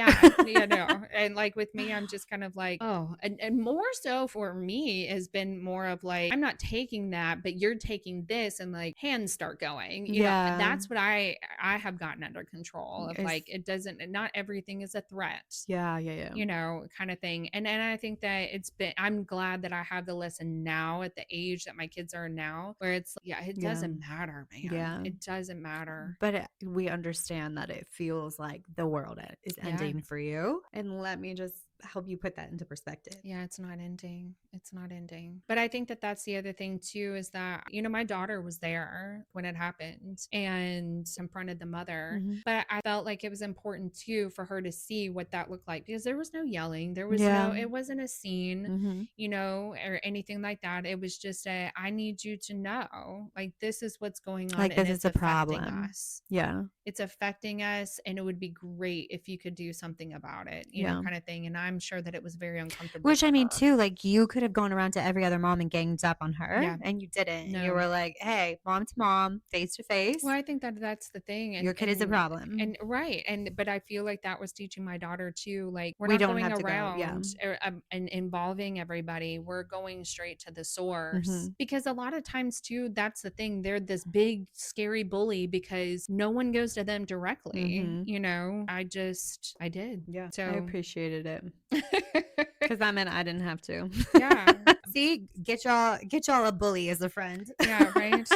no. And like with me, I'm just kind of like, oh, and more so for me has been more of like, I'm not taking that, but you're taking this, and like hands start going. Yeah. That's what I have gotten under control of, It's like, it doesn't, not everything is a threat, yeah, yeah, yeah. kind of thing. And I think that I'm glad that I have the lesson now at the age that my kids are now, where it's, yeah, it Yeah. doesn't matter, man. Yeah. It doesn't matter. But we understand that it feels like the world is Yeah. ending for you. And let me just help you put that into perspective. Yeah, it's not ending. It's not ending. But I think that that's the other thing too, is that, my daughter was there when it happened and confronted the mother. Mhm. But I felt like it was important too for her to see what that looked like, because there was no yelling. There was Yeah. it wasn't a scene, Mhm. or anything like that. It was just I need you to know, like, this is what's going on Like, and this is it's a affecting problem. us. Yeah. It's affecting us, and it would be great if you could do something about it, Yeah. kind of thing. And I'm sure that it was very uncomfortable Which for I mean, her. too, like you could have gone around to every other mom and ganged up on her, Yeah. and you didn't. And you No. were like, hey, mom to mom, face to face, Well, I think that that's the thing, your kid is a problem. and right, but I feel like that was teaching my daughter too. Like, we're We not don't going have to go. Yeah. around and involving everybody. We're going straight to the source, Mhm. because a lot of times too, that's the thing. They're this big scary bully because no one goes to them directly. Mhm. I did. Yeah. I So appreciated it. Because I meant I didn't have to. yeah. See, get y'all a bully as a friend. Yeah, right.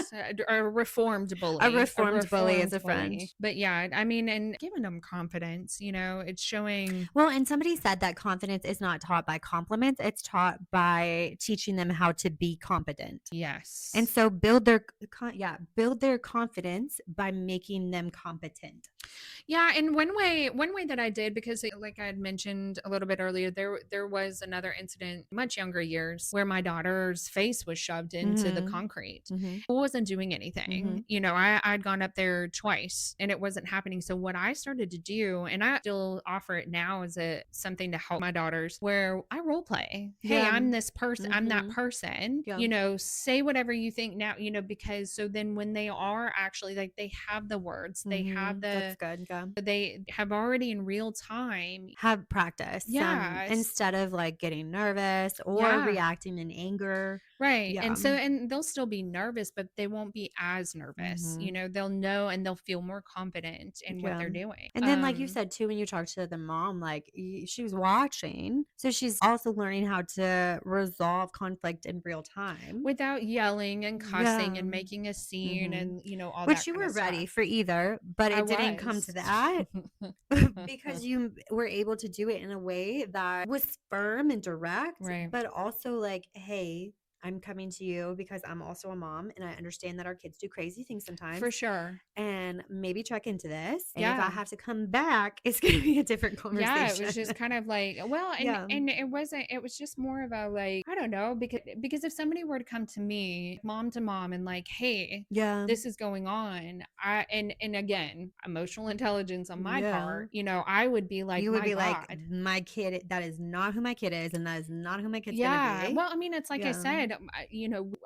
A reformed A bully, a reformed bully as reformed a friend. bully. But yeah, I mean, and giving them confidence, it's showing. Well, and somebody said that confidence is not taught by compliments, it's taught by teaching them how to be competent. Yes. And so build their confidence by making them competent. Yeah, and one way that I did, because like I had mentioned a little bit earlier, there was another incident, much younger years, where my daughter's face was shoved into the Mhm. concrete. Mhm. I wasn't doing anything. Mhm. I'd gone up there twice and it wasn't happening. So what I started to do, and I still offer it now as something to help my daughters, where I role play. Hey, Yeah. I'm this person, I'm that Mhm. person. Yeah. Say whatever you think now, because so then when they are actually, like, they have the words, they have That's good. Yeah. they have already in real time. Have practice Yes. instead of like getting nervous or Yeah. reacting in anger. Right. Yeah. And they'll still be nervous, but they won't be as nervous. Mhm. They'll know and they'll feel more confident in what Yeah. they're doing. And then, like you said too, when you talked to the mom, like she was watching, so she's also learning how to resolve conflict in real time. Without yelling and cussing Yeah. and making a scene Hmm. and, all Which that you kind were of ready stuff. for either, but I it didn't come to was. that because you were able to do it in a way that was firm and direct, Right. but also like, hey, I'm coming to you because I'm also a mom and I understand that our kids do crazy things sometimes For sure. and maybe check into this. And if I Yeah. have to come back, it's going to be a different Yeah, it was conversation. just kind of like, well, and Yeah. it was just more of a, like, I don't know, because if somebody were to come to me, mom to mom, and like, hey, Yeah. this is going on, and again, emotional intelligence on my Yeah. part, I would be like, You would my be like, God. my kid, that is not who my kid is, and that is not who my kid's going to Yeah. be. Well, I mean, it's like I Yeah. said,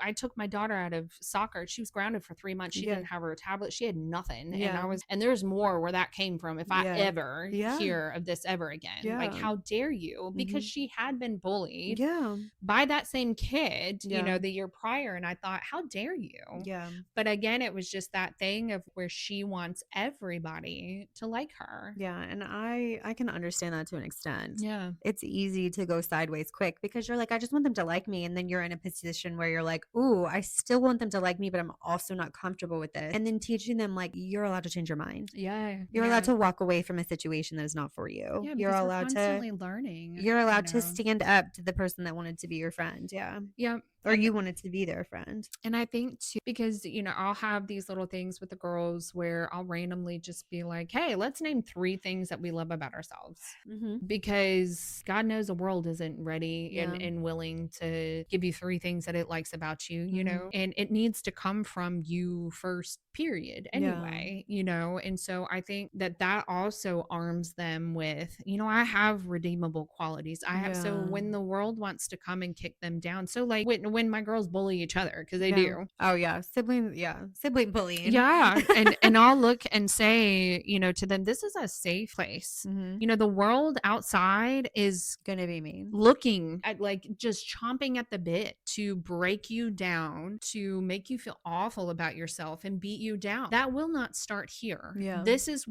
I took my daughter out of soccer. She was grounded for 3 months. She Yeah. didn't have her tablet. She had nothing. Yeah. And there's more where that came from. If I Yeah. ever Yeah. hear of this ever again, like, Yeah. how dare you? Because Mhm. she had been bullied Yeah. by that same kid, Yeah. the year prior. And I thought, how dare you? Yeah. But again, it was just that thing of where she wants everybody to like her. Yeah, and I can understand that to an extent. Yeah. It's easy to go sideways quick because you're like, I just want them to like me, and then you're in a position where you're like, ooh, I still want them to like me, but I'm also not comfortable with this. And then teaching them like you're allowed to change your mind. Yeah. You're allowed to walk away from a situation that is not for you. Yeah, You're because we're allowed to constantly learning. you're allowed to stand up to the person that wanted to be your friend. Yeah. Yeah. Or you wanted to be their friend. And I think too, because, I'll have these little things with the girls where I'll randomly just be like, hey, let's name 3 things that we love about ourselves. Mm-hmm. Because God knows the world isn't ready Yeah. and willing to give you 3 things that it likes about you, Mhm. and it needs to come from you first, period, anyway, and so I think that also arms them with, I have redeemable qualities. I have, so Yeah. when the world wants to come and kick them down, so like when my girls bully each other, because they Yeah. do. Oh yeah, sibling bullying. Yeah, and I'll look and say, to them, this is a safe place. Mm-hmm. The world outside is Gonna be mean. looking at, like, just chomping at the bit to break you down, to make you feel awful about yourself and beat you down. That will not start here. Yeah. This is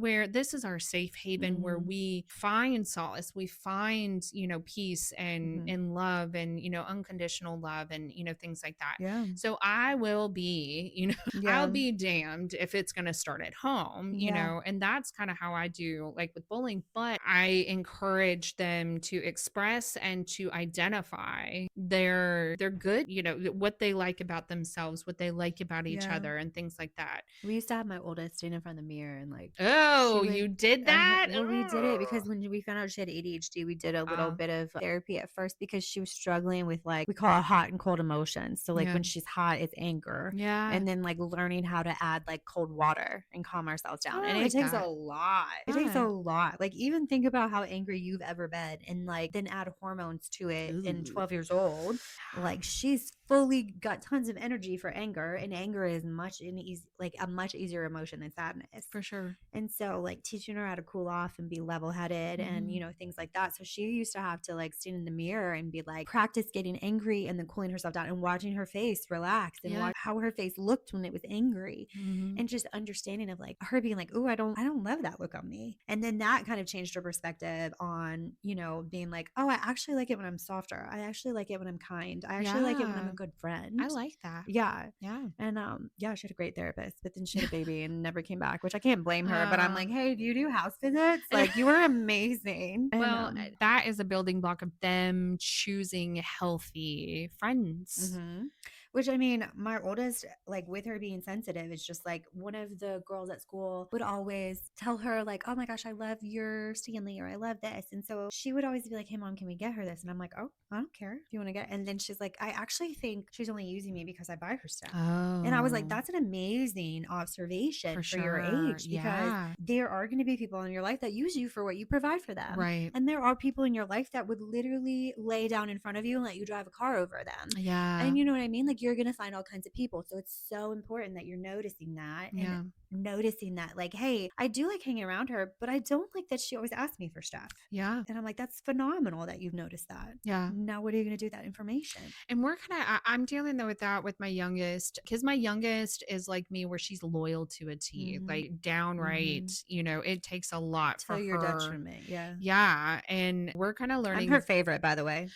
our safe haven where Mhm. we find solace, we find, peace and Mhm. love and, unconditional love and, things like that. Yeah. So I will be, I'll Yeah. be damned if it's going to start at home, Yeah. and that's kind of how I do, like, with bullying. But I encourage them to express and to identify their good, what they like about themselves, what they like about each Yeah. other, and things like that. We used to have my oldest stand in front of the mirror and like, Oh, she would, you did that? well, we did it because when we found out she had ADHD, we did a little bit of therapy at first because she was struggling with, like, we call it hot and cold emotions. So like Yeah. when she's hot, it's anger. Yeah. And then like learning how to add like cold water and calm ourselves down. I And like it takes that. a lot. It takes a lot. Like even think about how angry you've ever been and like then add hormones to it in Ooh. 12 years old. Like she's fully got tons of energy for anger, and anger is a much easier emotion than sadness. For sure. And so like teaching her how to cool off and be level headed and things like that. So she used to have to like stand in the mirror and be like practice getting angry and then cooling herself down and watching her face relax and watch how her face looked when it was angry. And just understanding of like her being like, oh, I don't love that look on me. And then that kind of changed her perspective on, being like, oh, I actually like it when I'm softer. I actually like it when I'm kind. I actually like it when I'm a good friend. I like that. Yeah. Yeah. And she had a great therapist, but then she had a baby and never came back, which I can't blame her. But I'm like, hey, do you do house visits? Like, you were amazing. Well, that is a building block of them choosing healthy friends. Which, I mean, my oldest, like with her being sensitive, it's just like one of the girls at school would always tell her like, oh my gosh, I love your Stanley, or I love this. And so she would always be like, hey mom, can we get her this? And I'm like, oh, I don't care if you want to get it. And then she's like, I actually think she's only using me because I buy her stuff. Oh. And I was like, that's an amazing observation for your age, because there are going to be people in your life that use you for what you provide for them. Right. And there are people in your life that would literally lay down in front of you and let you drive a car over them. Yeah. And you know what I mean? Like you're going to find all kinds of people. So it's so important that you're noticing that and noticing that like, hey, I do like hanging around her, but I don't like that she always asks me for stuff. Yeah. And I'm like, that's phenomenal that you've noticed that. Yeah. Now what are you going to do with that information? And I'm dealing though with that with my youngest, because my youngest is like me, where she's loyal to a T, like downright, it takes a lot for to your her. detriment. Yeah. Yeah. And we're kind of learning. I'm her favorite, by the way.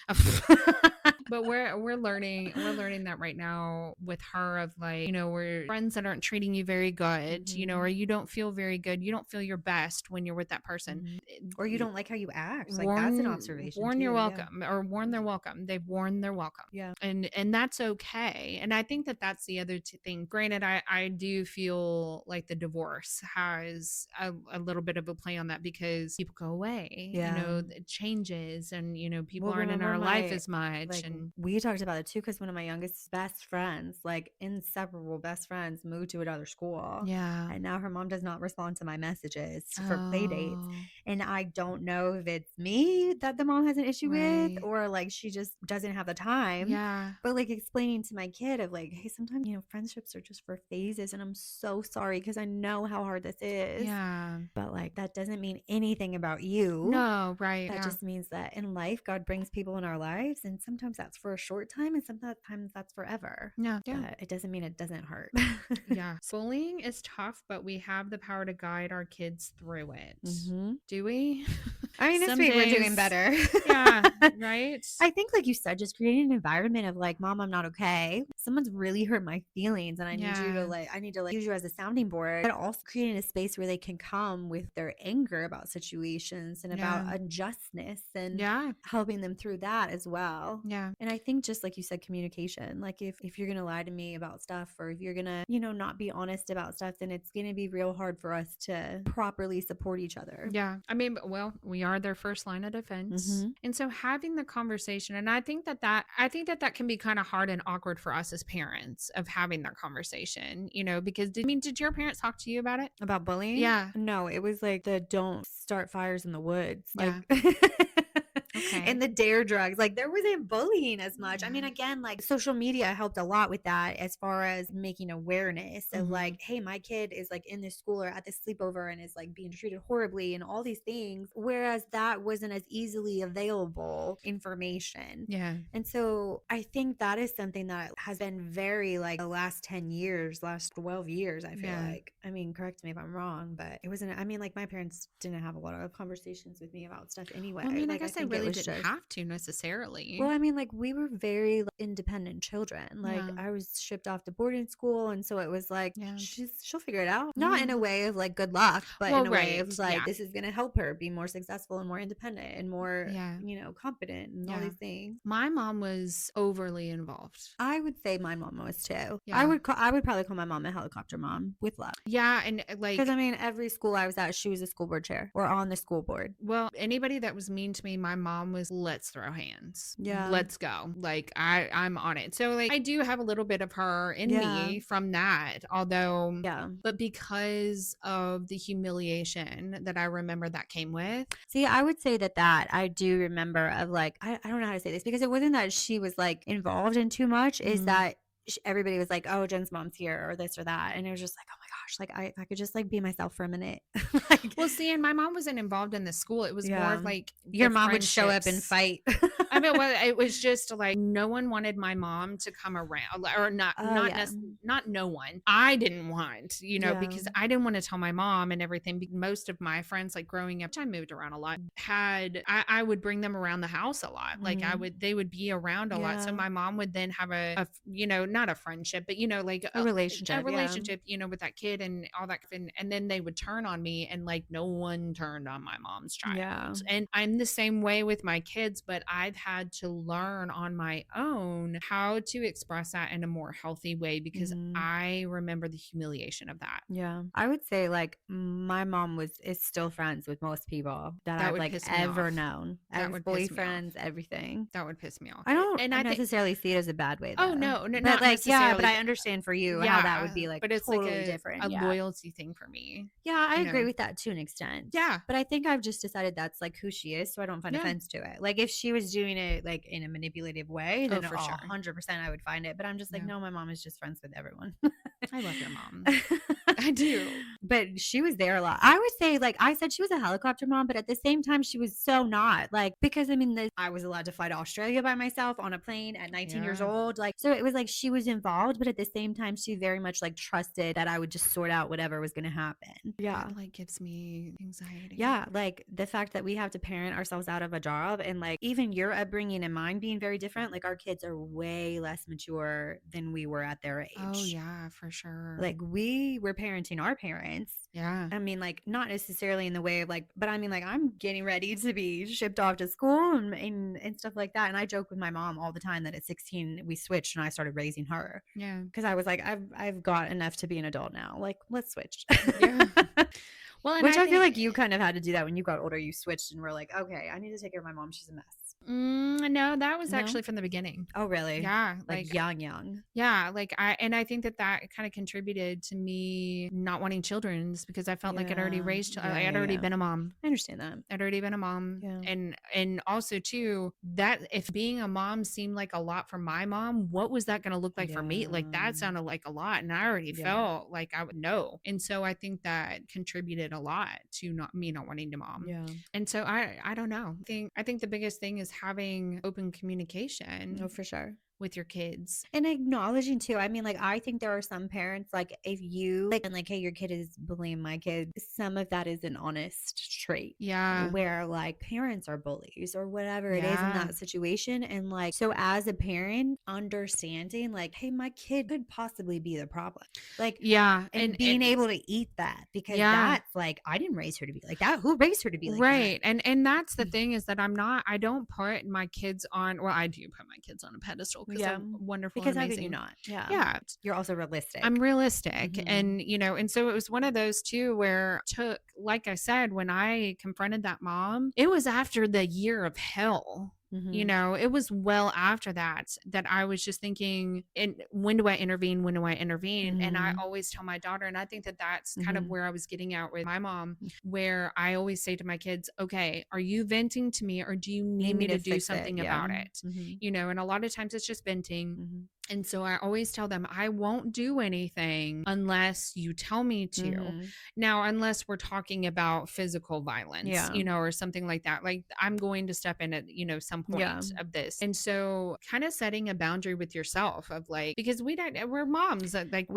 But we're learning that right now with her, of like, we're friends that aren't treating you very good, or you don't feel very good. You don't feel your best when you're with that person. Or you don't like how you act. Like that's an observation. Warn too. you're welcome, or warn they're welcome. They've warned they're welcome. Yeah. And that's okay. And I think that that's the other thing. Granted, I do feel like the divorce has a little bit of a play on that, because people go away. Yeah. It changes, and people aren't in our life as much. Like, and we talked about it too, because one of my youngest best friends, like inseparable best friends, moved to another school. Yeah. And now her mom does not respond to my messages for play dates. And I don't know if it's me that the mom has an issue with, or like she just doesn't have the time. Yeah. But like explaining to my kid of like, hey, sometimes, friendships are just for phases. And I'm so sorry because I know how hard this is. Yeah. But like, that doesn't mean anything about you. No, right. That just means that in life, God brings people in our lives. And sometimes that's for a short time, and sometimes that's forever. Yeah. But it doesn't mean it doesn't hurt. Yeah. Bullying is tough, but we have the power to guide our kids through it. Do we? I mean, this week we're doing better. Yeah. Right. I think, like you said, just creating an environment of like, mom, I'm not okay. Someone's really hurt my feelings, and I need you to I need to use you as a sounding board, but also creating a space where they can come with their anger about situations and about unjustness, and helping them through that as well. Yeah. And I think just like you said, communication, like if you're going to lie to me about stuff, or if you're going to, not be honest about stuff, then it's going to be real hard for us to properly support each other. Yeah. I mean, well, we are their first line of defense. And so having the conversation, and I think that can be kind of hard and awkward for us as parents, of having that conversation, because did your parents talk to you about it? About bullying? Yeah. No, it was like the don't start fires in the woods. Like, and the dare drugs. Like there wasn't bullying as much. I mean, Yeah. again, like social media helped a lot with that as far as making awareness of like, hey, my kid is like in this school or at this sleepover and is like being treated horribly and all these things. Whereas that wasn't as easily available information. Yeah. And so I think that is something that has been very like the last 10 years, last 12 years, I feel Yeah. like. I mean, correct me if I'm wrong, but it wasn't, I mean, like my parents didn't have a lot of conversations with me about stuff anyway. Well, I mean, I Like, I guess they think it really was didn't just, have to well, necessarily. I mean, like we were very like, independent children. Like Yeah. I was shipped off to boarding school, and so it was like Yeah. she'll figure it out. Not in a way of like good luck, but Well, in a way right. of like Yeah. this is gonna help her be more successful and more independent and more, Yeah. competent and all Yeah. these things. My mom was overly involved. I would say my mom was too. Yeah. I would probably call my mom a helicopter mom with love. Yeah. And like, Because I mean, every school I was at, she was a school board chair or on the school board. well, anybody that was mean to me, my mom was, let's throw hands. Yeah. Let's go. Like I'm on it. So like I do have a little bit of her in Yeah. me from that, although Yeah. but because of the humiliation that I remember that came with. See, I would say that I do remember of like, I don't know how to say this because it wasn't that she was like involved in too much, is Mhm. that everybody was like, oh, Jen's mom's here or this or that. And it was just like, oh my gosh, like I could just like be myself for a minute. Like, Well, see, and my mom wasn't involved in the school. It was more yeah. of like Your the mom would show up and friendships. fight. I mean, well, it was just like no one wanted my mom to come around, or not, Oh, yeah. not no one. I didn't want, Yeah. because I didn't want to tell my mom and everything. Most of my friends, like growing up, I moved around a lot. I would bring them around the house a lot. Like they would be around a lot. So Yeah. my mom would then have a not a friendship, but like A relationship, a yeah. relationship, with that kid and all that, and then they would turn on me, and like no one turned on my mom's child. Yeah. And I'm the same way with my kids, but I've had to learn on my own how to express that in a more healthy way because I remember the humiliation of that. Yeah. I would say like my mom is still friends with most people that I've would like piss me ever off. known. That would piss me off. Boyfriends, everything. That would piss me off. I don't And I think, necessarily see it as a bad way though. oh no, But not like, yeah, but necessarily. I understand for you how that would be like but it's totally like different. a Yeah. loyalty thing for me. Yeah, I you agree know. with that to an extent. Yeah. But I think I've just decided that's like who she is, so I don't find Yeah. offense to it. Like if she was doing it like in a manipulative way, then for sure. 100% I would find it. But I'm just like, Yeah. no, my mom is just friends with everyone. I love your mom. I do. But she was there a lot. I would say, like, I said she was a helicopter mom, but at the same time, she was so not. Like, because I mean, I was allowed to fly to Australia by myself on a plane at 19 years Yeah. old. Like, so it was like she was involved, but at the same time, she very much like trusted that I would just sort out whatever was going to happen. Yeah. That like gives me anxiety. Yeah, like the fact that we have to parent ourselves out of a job and like even your upbringing and mine being very different, like our kids are way less mature than we were at their age. Oh yeah, for sure. Like we were parenting our parents. Yeah. I mean, like not necessarily in the way of like, but I mean, like I'm getting ready to be shipped off to school and stuff like that. And I joke with my mom all the time that at 16 we switched and I started raising her Yeah. because I was like, I've got enough to be an adult now. Like, let's switch. Yeah. Well, and Which I feel think- like you kind of had to do that when you got older. You switched and were like, okay, I need to take care of my mom. She's a mess. No, that was No? actually from the beginning. Oh, really? Yeah. Like young. Yeah, like I think that kind of contributed to me not wanting children's because I felt like I'd already Yeah. raised, Yeah, I had yeah, already yeah. been a mom. I understand that. I'd already been a mom. Yeah. And also too, that if being a mom seemed like a lot for my mom, what was that going to look like for me? Like Yeah. that sounded like a lot. And I already Yeah. felt like I would know. And so I think that contributed a lot to not wanting to mom. Yeah. And so I don't know. I think the biggest thing is having open communication No, for sure. with your kids. And acknowledging too. I mean, like I think there are some parents like if you like and like, hey, your kid is bullying my kid, some of that is an honest trait. Yeah. Where like parents are bullies or whatever it is in Yeah. that situation. And like so as a parent, understanding like, hey, my kid could possibly be the problem. Like Yeah. and being able to eat that because Yeah. that's like I didn't raise her to be like that. Who raised her to be like right. that? And that's the thing is that I don't put my kids on, well, I do put my kids on a pedestal because Yeah. they're wonderful Because and how could amazing. you not? Yeah. Yeah. You're also realistic. I'm realistic. Mhm. And, and so it was one of those too where like I said, when I confronted that mom, it was after the year of hell. You Mhm. know, it was well after that that I was just thinking, and when do I intervene? When do I intervene? And I Mhm. always tell my daughter, and I think that that's kind of Mhm. where I was getting at with my mom, where I always say to my kids, okay, are you venting to me or do you need Need me me to to do fix it. something Yeah. about it? Mhm. You know, and a lot of times it's just venting. Mhm. And so I always tell them, I won't do anything unless you tell me to. Mhm. Now, unless we're talking about physical violence, Yeah. you know, or something like that, like I'm going to step in at, you know, some Yeah. point of this. And so kind of setting a boundary with yourself of like, because we're moms, like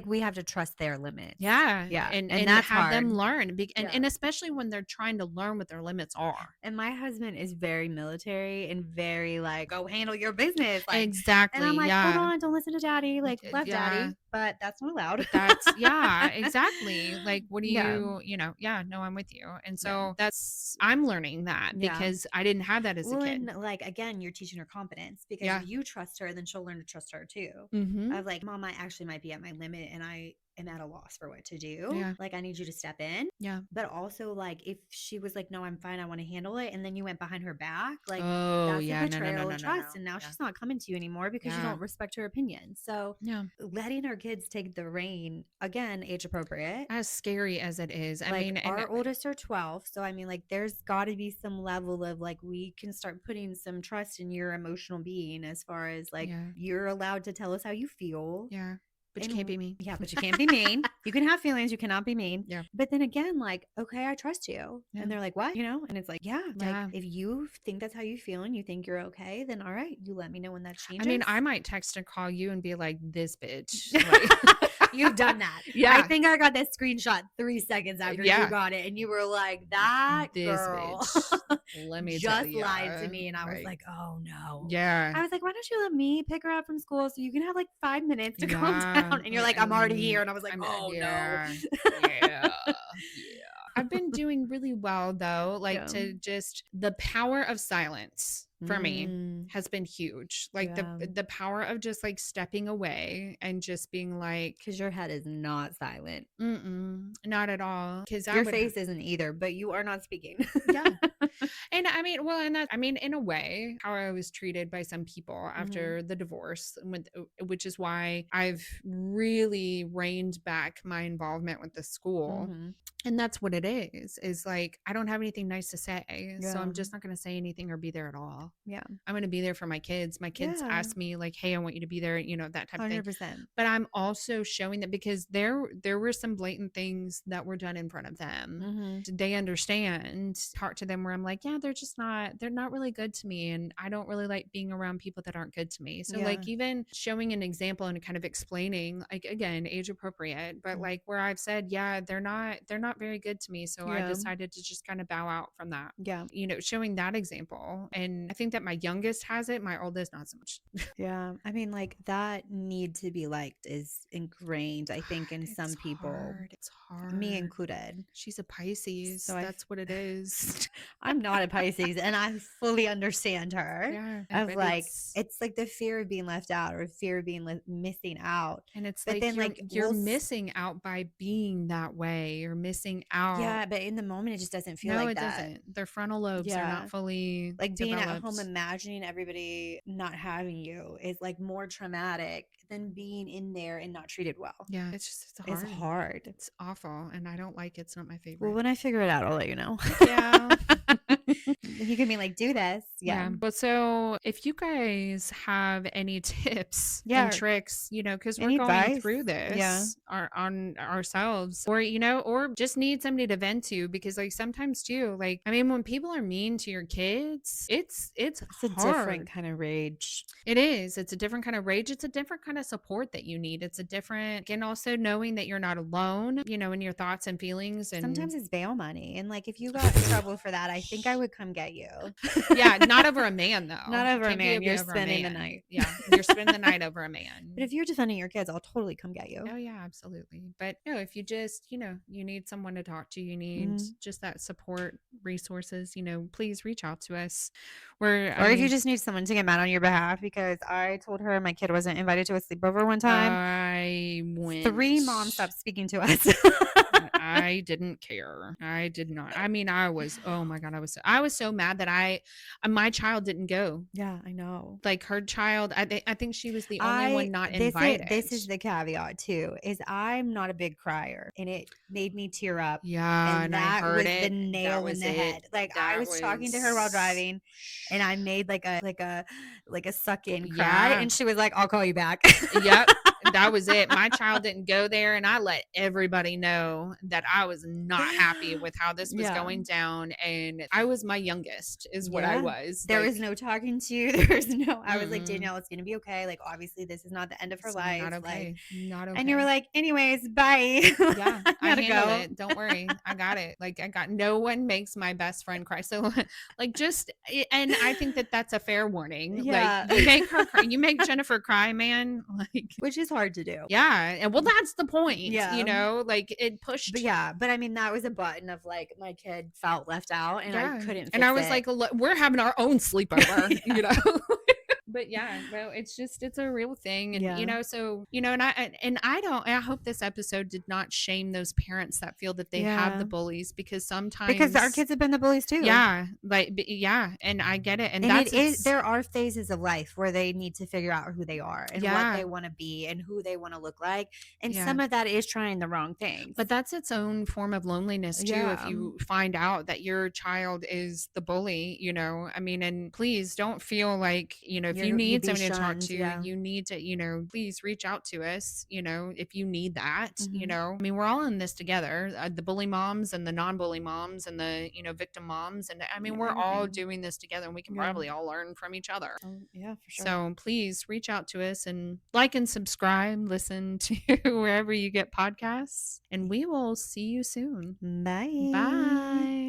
We have to trust their limits. yeah, Yeah. And and that's have hard. them learn. Yeah. And especially when they're trying to learn what their limits are. And my husband is very military and very like, go handle your business. Like, and Exactly. I'm like, hold Yeah. on, don't listen to daddy. Like, love Yeah. daddy, but that's not allowed. But that's yeah, exactly. Like, what do Yeah. you know? Yeah, no, I'm with you. And Yeah. so that's I'm learning that Yeah. because I didn't have that as a Well, and kid. like again, you're teaching her confidence because Yeah. if you trust her, then she'll learn to trust her too. Mm-hmm. Of like, mom, I actually might be at my limit and I am at a loss for what to do. Yeah. Like, I need you to step in. Yeah. But also, like, if she was like, no, I'm fine, I want to handle it, and then you went behind her back, like, Oh, that's a yeah. No, no, no, betrayal no, of no, no. trust. And now Yeah. she's not coming to you anymore because you Yeah. don't respect her opinion. So, Yeah. letting our kids take the reign, again, age appropriate. As scary as it is. I Like mean, and our oldest are 12. So, I mean, like, there's got to be some level of like, we can start putting some trust in your emotional being as far as like, yeah. you're allowed to tell us how you feel. Yeah. But you And can't be mean. yeah, but you can't be mean. You can have feelings, you cannot be mean. Yeah. But then again, like, okay, I trust you. Yeah. And they're like, what? You know? And it's like, yeah, like Yeah. if you think that's how you feel and you think you're okay, then all right, you let me know when that changes. I mean, I might text and call you and be like, this bitch. Like, you've done that. yeah. I think I got that screenshot 3 seconds after Yeah. you got it. And you were like, that This girl bitch. Let me tell just ya. lied to me. And I was like, oh no. yeah. I was like, why don't you let me pick her up from school so you can have like 5 minutes to calm Yeah. down? And you're like, I'm already here. And I was like, I'm- oh yeah. no. Yeah. Yeah. I've been doing really well though, like Yeah. to just the power of silence for me Mm. has been huge. Like Yeah. the power of just like stepping away and just being like, Because your head is not silent. not at all. Because Your face isn't either, but you are not speaking. yeah. And I mean, well, and that, I mean, in a way, how I was treated by some people after the divorce, which is why I've really reined back my involvement with the school. Mhm. And that's what it is like, I don't have anything nice to say. So Yeah. I'm just not going to say anything or be there at all. Yeah. I'm going to be there for my kids. My kids Yeah. ask me like, hey, I want you to be there, you know, that type of thing. 100%. But I'm also showing that because there were some blatant things that were done in front of them. Mhm. They understand. Talk to them where I'm like, yeah, they're not really good to me, and I don't really like being around people that aren't good to me. So Yeah. like even showing an example and kind of explaining, like again, age appropriate, but Mhm. like where I've said, yeah, they're not very good to me. So I Yeah. decided to just kind of bow out from that. Yeah. You know, showing that example. And I think that my youngest has it, my oldest not so much. Yeah. I mean, like that need to be liked is ingrained, I think, in some people, It's hard. me included. She's a Pisces. So That's what it is. I'm not a Pisces and I fully understand her. Yeah. Of but like, it's like the fear of being left out or fear of being missing out. and it's But like then, you're, like, you're we'll missing out by being that way. You're missing out. Yeah, but in the moment, it just doesn't feel No, like it that. doesn't. Their frontal lobes are Yeah. not fully Like being at home, developed. imagining everybody not having you is like more traumatic than being in there and not treated well. Yeah, it's hard. It's hard. It's awful, and I don't like it. It's not my favorite. Well, when I figure it out, I'll let you know. Yeah. You can be like, do this. Yeah. But so if you guys have any tips Yeah. and tricks, you know, because we're Any going advice? through this Yeah. on ourselves, or, you know, or just need somebody to vent to, because like sometimes too, like, I mean, when people are mean to your kids, it's It's a hard. different kind of rage. It is. It's a different kind of rage. It's a different kind of support that you need. It's a different, and also knowing that you're not alone, you know, in your thoughts and feelings. And Sometimes it's bail money. And like, if you got in trouble for that, I think I would come get you. yeah, not over a man though. Not over a Can't be man. You're over a spending the man. night. Yeah, you're spending the night over a man. But if you're defending your kids, I'll totally come get you. Oh yeah, absolutely. But no, if you just, you know, you need someone to talk to, you need just that support, resources, you know, please reach out to us. Or if you just need someone to get mad on your behalf, because I told her my kid wasn't invited to a sleepover one time. I went 3 moms stopped speaking to us. I didn't care. I did not. I mean, I was, oh my God, I was so mad that my child didn't go. Yeah, I know. Like her child, I think she was the only I one not this invited. is the caveat too, is I'm not a big crier, and it made me tear up, Yeah, and and I that heard was the it. That nail in was the it. head. Like, I That was talking to her while was, driving, and I made like a suck in cry, yeah. and she was like, "I'll call you back." Yep. That was it. My child didn't go there, and I let everybody know that I was not happy with how this was Yeah. going down. And I was my youngest, is what I Yeah. was. There Like, was no talking to you. There was no I was like, mm-mm, "Danielle, it's gonna be okay. Like, obviously, this is not the end of her it's not life." Like, okay. Not and you were okay. like, "Anyways, bye. Yeah, I I gotta handle go." it. Don't worry. I got it. Like I got no one makes my best friend cry. So like and I think that that's a fair warning. Like Yeah. you make her cry, you make Jennifer cry, man. Like Which is hard to do. yeah, and well that's the point, Yeah. like it But pushed. yeah, but I mean, that was a button of like my kid felt left out and I Yeah. couldn't And I fix was it. like, "Look, we're having our own sleepover, Yeah. But yeah, no, it's a real thing. And Yeah. so, and I don't I hope this episode did not shame those parents that feel that they have the Yeah. bullies, because Because our sometimes kids have been the bullies too. yeah, like yeah, and I get it. And And it that's is it's there are phases of life where they need to figure out who they are and what yeah, they want to be and who they want to look like. And yeah. some of that is trying the wrong things. But that's its own form of loneliness too, if Yeah. you find out that your child is the bully, I mean, and please don't feel like, if you You'd need be someone to talk shunned. to, Yeah. you need to, please reach out to us, if you need that, Hmm. I mean, we're all in this together, the bully moms and the non-bully moms and the, victim moms. And I mean, we're all Everything. doing this together, and we can Yeah. probably all learn from each other. Oh, yeah, for sure. So please reach out to us and like and subscribe, listen to wherever you get podcasts, and we will see you soon. Bye. Bye.